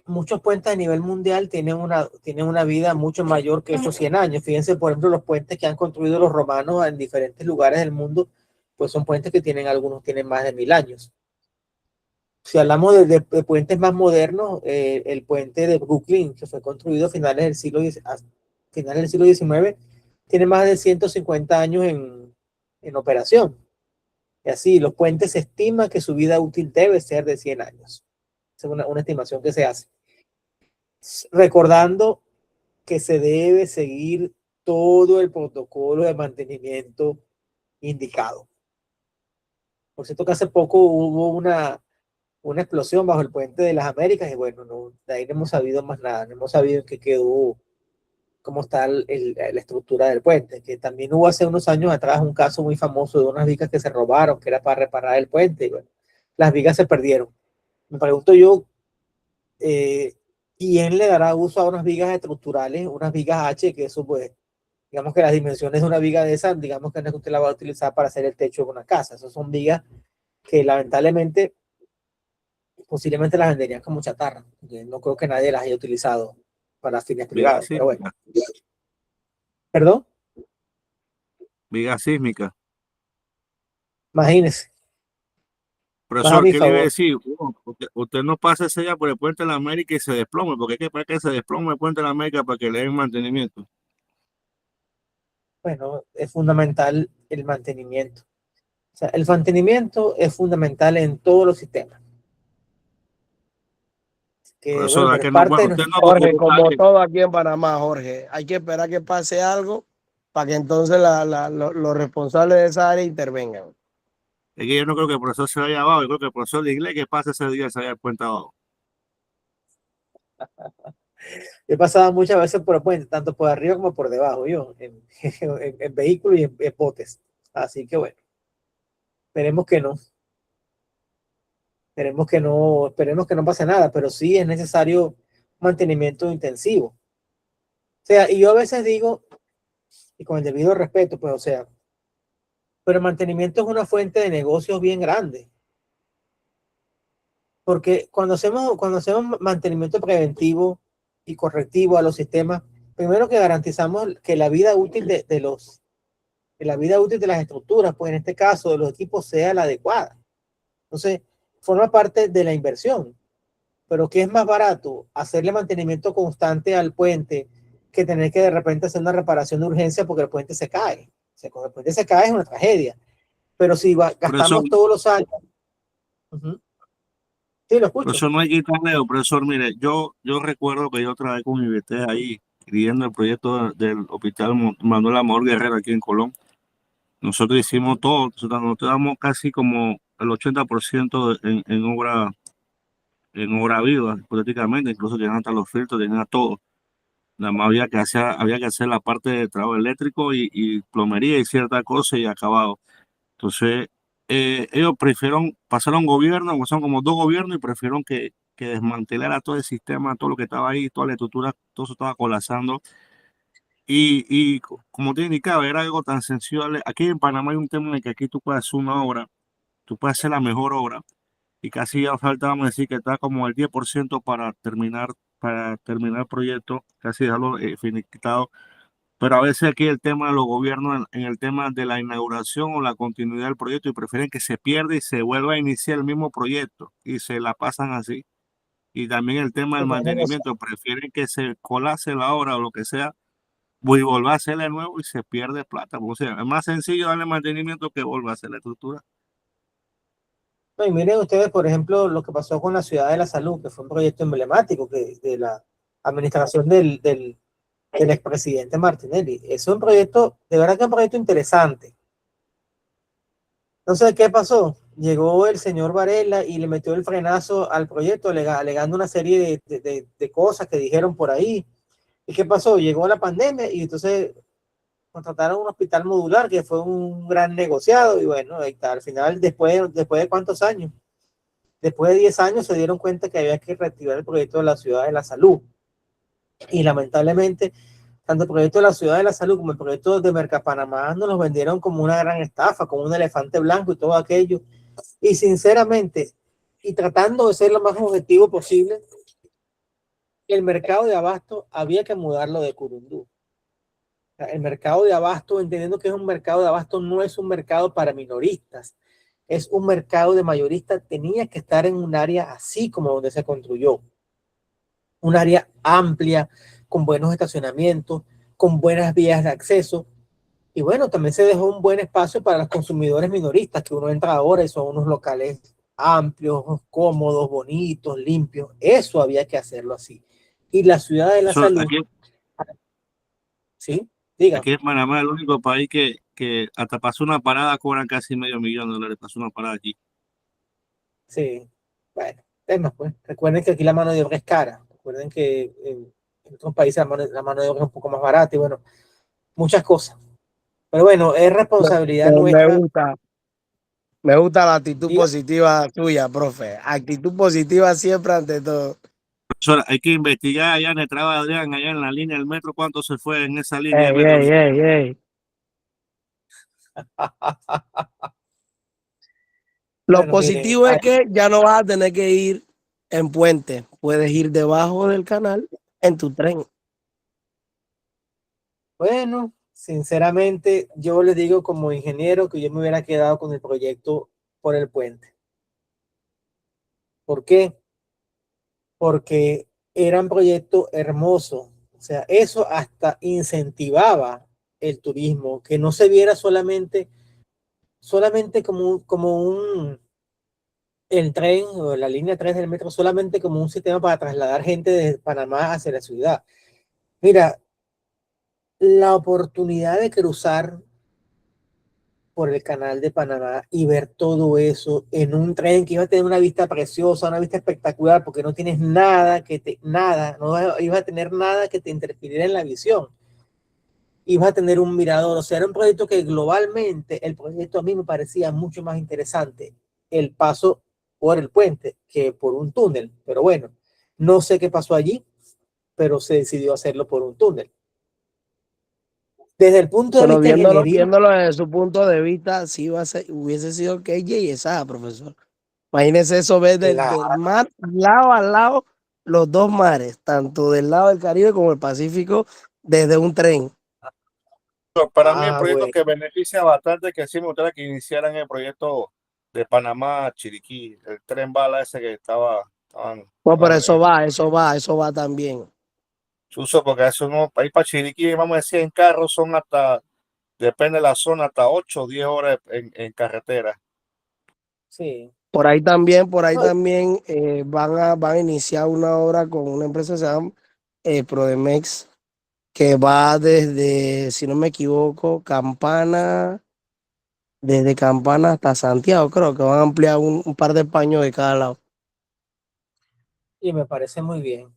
muchos puentes a nivel mundial tienen una vida mucho mayor que esos 100 años. Fíjense, por ejemplo, los puentes que han construido los romanos en diferentes lugares del mundo, pues son puentes que algunos tienen más de 1000 años. Si hablamos de puentes más modernos, el puente de Brooklyn, que fue construido a finales del siglo XIX, tiene más de 150 años en operación. Y así, los puentes se estima que su vida útil debe ser de 100 años. Es una estimación que se hace. Recordando que se debe seguir todo el protocolo de mantenimiento indicado. Por cierto que hace poco hubo una explosión bajo el puente de las Américas y bueno, de ahí no hemos sabido más nada, no hemos sabido en qué quedó, cómo está la estructura del puente, que también hubo hace unos años atrás un caso muy famoso de unas vigas que se robaron, que era para reparar el puente, y bueno, las vigas se perdieron. Me pregunto yo, ¿quién le dará uso a unas vigas estructurales, unas vigas H, que eso pues, digamos que las dimensiones de una viga de esas, digamos que no es que usted la va a utilizar para hacer el techo de una casa, esas son vigas que lamentablemente posiblemente las venderían como chatarra, porque no creo que nadie las haya utilizado para fines Viga privados, pero bueno. sísmica. ¿Perdón? Viga sísmica. Imagínese. Más a Profesor, mi ¿qué le iba a favor. decir? Usted no pase ese día por el puente de la América y se desplome, porque hay que para que se desplome el puente de la América para que le den mantenimiento. Bueno, es fundamental el mantenimiento. O sea, el mantenimiento es fundamental en todos los sistemas. Que, Profesor, bueno, ¿a pero es que no? parte de Bueno, usted nuestro... no, porque Jorge, usted sabe como que todo aquí en Panamá, Jorge, hay que esperar que pase algo para que entonces los responsables de esa área intervengan. es que yo no creo que el profesor se vaya abajo, yo creo que el profesor de inglés que pase ese día se vaya al puente abajo. He pasado muchas veces por el puente, tanto por arriba como por debajo, yo, en vehículos y en botes. Así que bueno, esperemos que no. Esperemos que no pase nada, pero sí es necesario mantenimiento intensivo. O sea, y yo a veces digo, y con el debido respeto, pues, o sea, pero el mantenimiento es una fuente de negocios bien grande, porque cuando hacemos mantenimiento preventivo y correctivo a los sistemas, primero que garantizamos que la vida útil que la vida útil de las estructuras, pues en este caso de los equipos, sea la adecuada. Entonces, forma parte de la inversión. Pero ¿qué es más barato? Hacerle mantenimiento constante al puente que tener que de repente hacer una reparación de urgencia porque el puente se cae. O sea, cuando el puente se cae es una tragedia. Pero si Profesor, gastamos todos los años. Uh-huh. Sí, lo escucho. profesor, no hay que quitarle, profesor, mire, yo recuerdo que yo trabajé con IBT ahí, escribiendo el proyecto del Hospital Manuel Amador Guerrero aquí en Colón. Nosotros hicimos todo, nosotros damos casi como el 80% en obra viva, hipotéticamente, incluso tenían hasta los filtros, tenían todo. Nada más había que hacer la parte de trabajo eléctrico y plomería y cierta cosa y acabado. Entonces, ellos pasaron gobierno, son como 2 gobiernos y prefirieron que desmantelara todo el sistema, todo lo que estaba ahí, toda la estructura, todo eso estaba colapsando. Como te indicaba, era algo tan sencillo. Aquí en Panamá hay un tema en el que aquí tú puedes hacer una obra, tú puedes hacer la mejor obra y casi ya falta, vamos a decir, que está como el 10% para terminar el proyecto, casi dejarlo finiquitado. pero a veces aquí el tema de los gobiernos en el tema de la inauguración o la continuidad del proyecto y prefieren que se pierda y se vuelva a iniciar el mismo proyecto y se la pasan así. Y también el tema del Como es negocio. mantenimiento, prefieren que se colase la obra o lo que sea, voy a volver a hacerla de nuevo y se pierde plata. O sea, es más sencillo darle mantenimiento que volver a hacer la estructura. No, y miren ustedes, por ejemplo, lo que pasó con la Ciudad de la Salud, que fue un proyecto emblemático de la administración del expresidente Martinelli. Es un proyecto, de verdad que es un proyecto interesante. Entonces, ¿qué pasó? Llegó el señor Varela y le metió el frenazo al proyecto, alegando una serie de cosas que dijeron por ahí. ¿Y qué pasó? Llegó la pandemia y entonces contrataron un hospital modular que fue un gran negociado y bueno, ahí está. Al final, después de cuántos años, después de 10 años se dieron cuenta que había que reactivar el proyecto de la Ciudad de la Salud. Y lamentablemente, tanto el proyecto de la Ciudad de la Salud como el proyecto de Mercapanamá nos los vendieron como una gran estafa, como un elefante blanco y todo aquello. Y sinceramente, y tratando de ser lo más objetivo posible, el mercado de abasto había que mudarlo de Curundú. El mercado de abasto, entendiendo que es un mercado de abasto, no es un mercado para minoristas, es un mercado de mayoristas, tenía que estar en un área así como donde se construyó, un área amplia, con buenos estacionamientos, con buenas vías de acceso, y bueno, también se dejó un buen espacio para los consumidores minoristas, que uno entra ahora y son unos locales amplios, cómodos, bonitos, limpios, eso había que hacerlo así. Y la Ciudad de la Eso, Salud, ¿sí? Diga. aquí en Panamá es el único país que hasta pasó una parada cobran casi $500,000. Pasó una parada aquí. Sí, bueno, temas, pues. Recuerden que aquí la mano de obra es cara. Recuerden que en otros países la mano de obra es un poco más barata y bueno, muchas cosas. Pero bueno, es Me, responsabilidad me nuestra. gusta, me gusta la actitud Diga, positiva tuya, profe. Actitud positiva siempre ante todo. Profesor, hay que investigar allá en el trabajo de Adrián, allá en la línea del metro, cuánto se fue en esa línea de Ey, metro. ey, ey, ey. Lo bueno, miren, positivo es que ya no vas a tener que ir en puente. Puedes ir debajo del canal en tu tren. bueno, sinceramente, yo les digo como ingeniero que yo me hubiera quedado con el proyecto por el puente. ¿Por qué? Porque era un proyecto hermoso. O sea, eso hasta incentivaba el turismo, que no se viera solamente como el tren o la línea 3 del metro, solamente como un sistema para trasladar gente de Panamá hacia la ciudad. Mira, la oportunidad de cruzar por el canal de Panamá y ver todo eso en un tren que iba a tener una vista preciosa, una vista espectacular, porque no tienes nada, no ibas a tener nada que te interfiriera en la visión. Ibas a tener un mirador, o sea, era un proyecto que globalmente, el proyecto a mí me parecía mucho más interesante el paso por el puente que por un túnel, pero bueno, no sé qué pasó allí, pero se decidió hacerlo por un túnel. Desde el punto de Pero vista ingenieril, viéndolo desde su punto de vista, sí iba a ser, hubiese sido que y esa, profesor. Imagínese eso, ver del claro, mar, lado a lado, los dos mares, tanto del lado del Caribe como el Pacífico, desde un tren. Para mí el proyecto bueno, que beneficia bastante que sí me gustaría que iniciaran el proyecto de Panamá a Chiriquí, el tren bala ese que Pues pero estaban en eso va también. uso, porque eso no, para ir para Chiriquí, vamos a decir, en carro son hasta, depende de la zona, hasta 8 o 10 horas en carretera. sí. Por ahí No, también van a iniciar una obra con una empresa que se llama Prodemex, que va desde, si no me equivoco, desde Campana hasta Santiago, creo que van a ampliar un par de paños de cada lado. y me parece muy bien,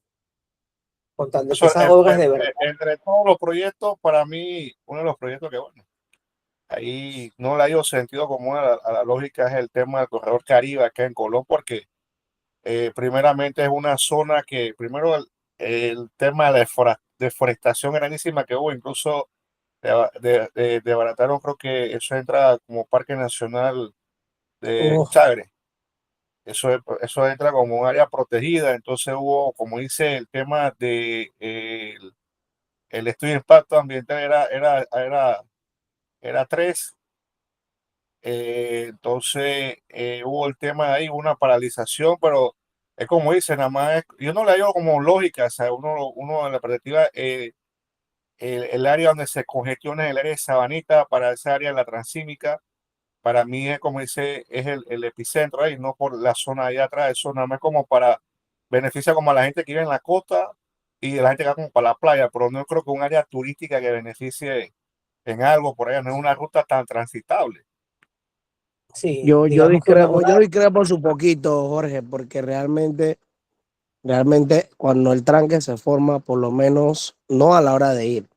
con tal de que Eso, esas obras de verdad, entre todos los proyectos, para mí, uno de los proyectos que, bueno, ahí no le ha ido sentido común a la lógica es el tema del corredor Caribe acá en Colón, porque primeramente es una zona que, primero, el tema de la deforestación grandísima que hubo, incluso desbarataron, creo que eso entra como Parque Nacional de uf, Chagre. Eso entra como un área protegida, entonces hubo, como dice, el tema de el estudio de impacto ambiental era 3. Entonces hubo el tema ahí, una paralización, pero es como dice, nada más, yo no le digo como lógica, o sea, uno en la perspectiva, el área donde se congestiona es el área de Sabanita, para esa área de la Transímica, para mí es como dice, es el epicentro ahí, no por la zona allá atrás, eso nada más como para beneficia como a la gente que vive en la costa y la gente que va como para la playa, pero no creo que un área turística que beneficie en algo por allá, no es una ruta tan transitable. Sí, Yo digamos que yo discrepo su poquito, Jorge, porque realmente cuando el tranque se forma, por lo menos no a la hora de ir,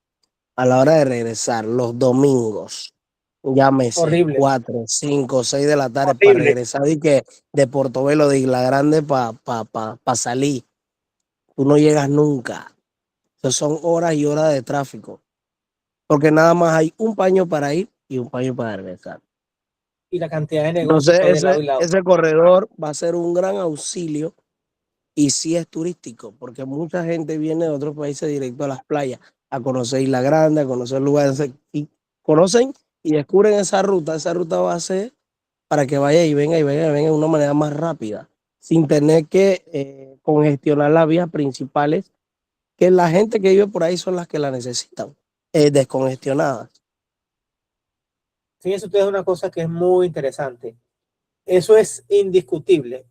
a la hora de regresar, los domingos, llámese horrible, 4, 5, 6 de la tarde para horrible. regresar y que de Portobelo, de Isla Grande para salir, tú no llegas nunca. Entonces son horas y horas de tráfico, porque nada más hay un paño para ir y un paño para regresar. Y la cantidad de negocios Entonces que hay de lado y lado. ese corredor va a ser un gran auxilio y sí es turístico, porque mucha gente viene de otros países directo a las playas a conocer Isla Grande, a conocer lugares y conocen y descubren esa ruta. Esa ruta va a ser para que vaya y venga de una manera más rápida, sin tener que congestionar las vías principales, que la gente que vive por ahí son las que la necesitan, descongestionadas. Fíjense ustedes una cosa que es muy interesante. Eso es indiscutible,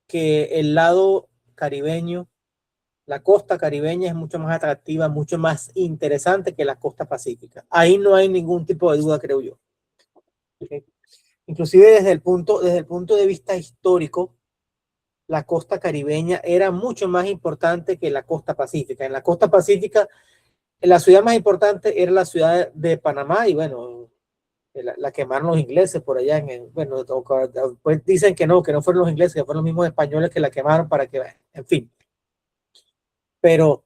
que el lado caribeño, la costa caribeña es mucho más atractiva, mucho más interesante que la costa pacífica. Ahí no hay ningún tipo de duda, creo yo. ¿Okay? Inclusive desde el punto de vista histórico, la costa caribeña era mucho más importante que la costa pacífica. En la costa pacífica, la ciudad más importante era la ciudad de Panamá y bueno, la quemaron los ingleses por allá. Bueno, pues dicen que no fueron los ingleses, que fueron los mismos españoles que la quemaron para que, en fin. Pero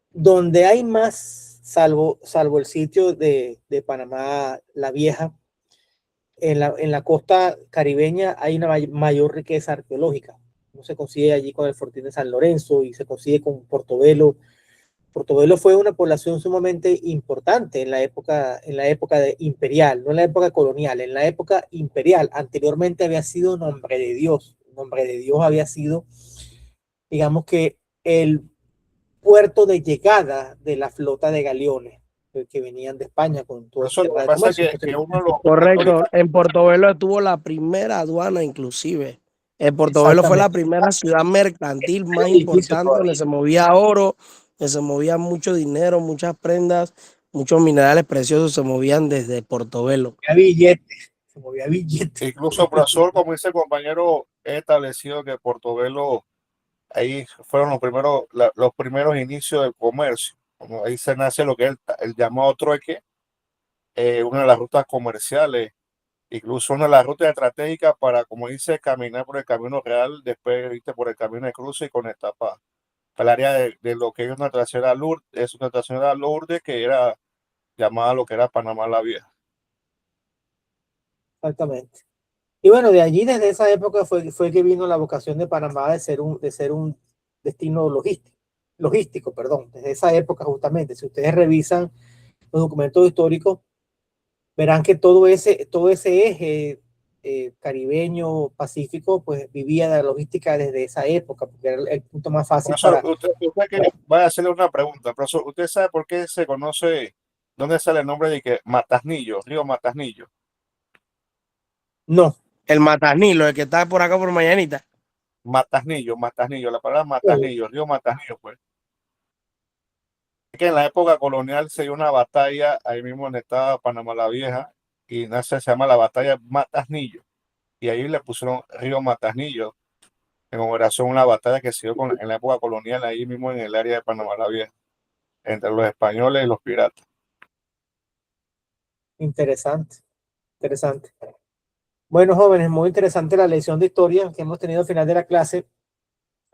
donde hay más, salvo el sitio de Panamá, la Vieja, en la costa caribeña hay una mayor riqueza arqueológica. No se consigue allí con el Fortín de San Lorenzo y se consigue con Portobelo. Portobelo fue una población sumamente importante en la época imperial, no en la época colonial, en la época imperial. Anteriormente había sido Nombre de Dios. Nombre de Dios había sido, digamos que, el puerto de llegada de la flota de galeones que venían de España con todo Por ese eso lo tema que de pasa es comercio. que Entonces, uno de los Correcto, históricos, en Portobelo estuvo la primera aduana inclusive. Portobelo fue la exactamente. primera ciudad mercantil más Edificio importante donde todavía. se movía oro, donde se movía mucho dinero, muchas prendas, muchos minerales preciosos se movían desde Portobelo. Se movía billete. incluso profesor, como dice el compañero, he establecido que Portobelo, ahí fueron los primeros inicios del comercio. Como ahí se nace lo que es el llamado trueque, una de las rutas comerciales, incluso una de las rutas estratégicas para, como dice, caminar por el camino real, después viste por el camino de cruce y conectar para el área de lo que es una trasera Lourdes, es una trasera Lourdes que era llamada lo que era Panamá la Vieja. Exactamente. Y bueno, de allí, desde esa época, fue que vino la vocación de Panamá de ser un destino logístico, perdón. Desde esa época, justamente, si ustedes revisan los documentos históricos, verán que todo ese eje caribeño, pacífico, pues vivía de la logística desde esa época, porque era el punto más fácil Profesor, para... usted que va a hacerle una pregunta, profesor, ¿usted sabe por qué se conoce, dónde sale el nombre de que Matasnillo, río Matasnillo? No, El Matanilo, el que está por acá por Mañanita. Matasnillo, la palabra Matasnillo, río Matasnillo, pues. Es que en la época colonial se dio una batalla ahí mismo en el estado de Panamá la Vieja y se llama la batalla Matasnillo y ahí le pusieron río Matasnillo en conmemoración a una batalla que se dio en la época colonial ahí mismo en el área de Panamá la Vieja entre los españoles y los piratas. interesante, interesante. Bueno, jóvenes, muy interesante la lección de historia que hemos tenido al final de la clase.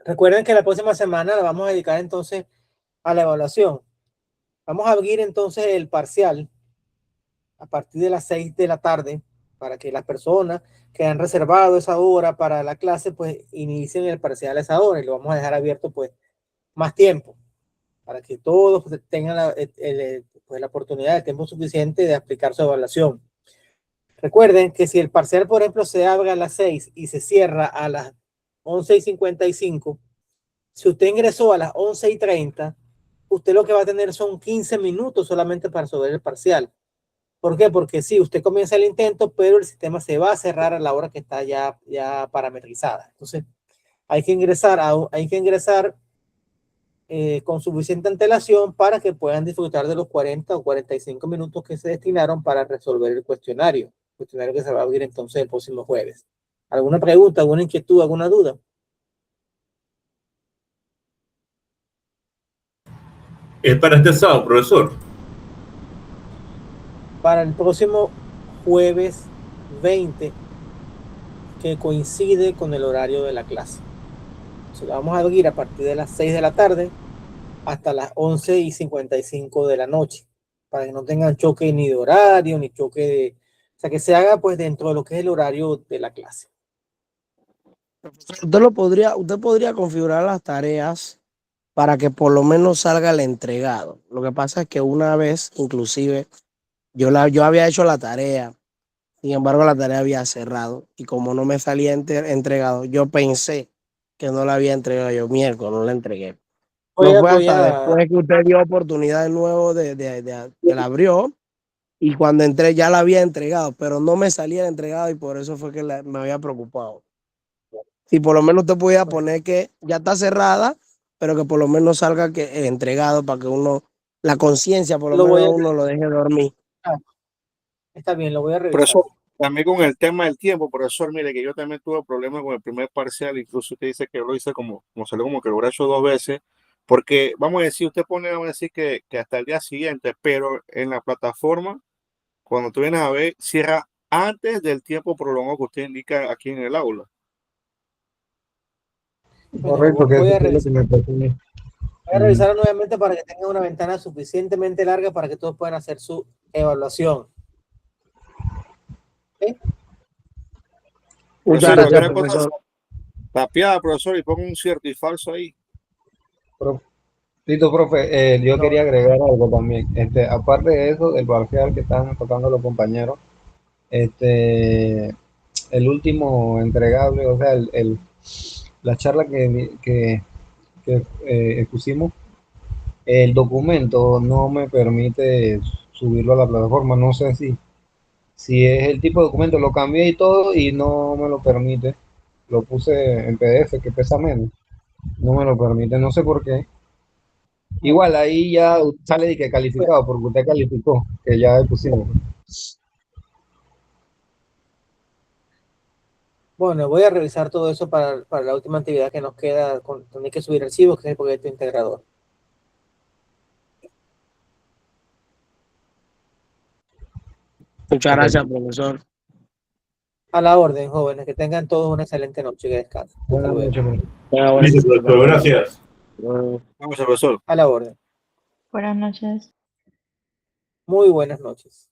Recuerden que la próxima semana la vamos a dedicar entonces a la evaluación. Vamos a abrir entonces el parcial a partir de las 6 de la tarde para que las personas que han reservado esa hora para la clase pues inicien el parcial a esa hora y lo vamos a dejar abierto pues más tiempo. para que todos tengan pues la oportunidad de tiempo suficiente de aplicar su evaluación. Recuerden que si el parcial, por ejemplo, se abre a las 6 y se cierra a las 11:55, si usted ingresó a las 11:30, usted lo que va a tener son 15 minutos solamente para resolver el parcial. ¿Por qué? Porque sí, usted comienza el intento, pero el sistema se va a cerrar a la hora que está ya parametrizada. Entonces, hay que ingresar con suficiente antelación para que puedan disfrutar de los 40 o 45 minutos que se destinaron para resolver el cuestionario que se va a abrir entonces el próximo jueves. ¿Alguna pregunta, alguna inquietud, alguna duda? Es para este sábado, profesor. Para el próximo jueves 20, que coincide con el horario de la clase. Entonces, vamos a abrir a partir de las 6 de la tarde hasta las 11:55 de la noche, para que no tengan choque ni de horario, ni choque de... O sea, que se haga pues dentro de lo que es el horario de la clase. Usted podría configurar las tareas para que por lo menos salga el entregado. Lo que pasa es que una vez, inclusive, yo había hecho la tarea, sin embargo, la tarea había cerrado y como no me salía entregado, yo pensé que no la había entregado yo miércoles, no la entregué. No fue hasta después que usted dio oportunidad de nuevo que la abrió y cuando entré ya la había entregado, pero no me salía entregado y por eso fue que me había preocupado. Si por lo menos usted pudiera poner que ya está cerrada, pero que por lo menos salga que entregado para que uno, la conciencia por lo menos uno lo deje dormir. Está bien, lo voy a revisar. Profesor, también con el tema del tiempo, profesor, mire que yo también tuve problemas con el primer parcial, incluso usted dice que lo hice como salió como que lo hubiera hecho 2 veces, porque vamos a decir, vamos a decir que hasta el día siguiente, pero en la plataforma, cuando tú vienes a ver, cierra antes del tiempo prolongado que usted indica aquí en el aula. Correcto, que voy a eso es lo que me pasó a mí. Voy a revisarlo nuevamente para que tenga una ventana suficientemente larga para que todos puedan hacer su evaluación. ¿Okay? Muchas Profesor, gracias, profesor. Tapiada, profesor, y pongo un cierto y falso ahí. Listo, profe, yo quería agregar algo también. Aparte de eso, del parcial que están tocando los compañeros, el último entregable, o sea, la charla que expusimos, el documento no me permite subirlo a la plataforma. No sé si es el tipo de documento, lo cambié y todo y no me lo permite. Lo puse en PDF que pesa menos, no me lo permite, no sé por qué. Igual ahí ya sale de que calificado, porque usted calificó, que ya pusimos. Bueno, voy a revisar todo eso para la última actividad que nos queda, donde hay que subir archivos, que es el proyecto integrador. Muchas gracias, profesor. A la orden, jóvenes, que tengan todos una excelente noche y que descansen. Buenas noches, Listo, profesor, gracias. Vamos, profesor. A la orden. Buenas noches. Muy buenas noches.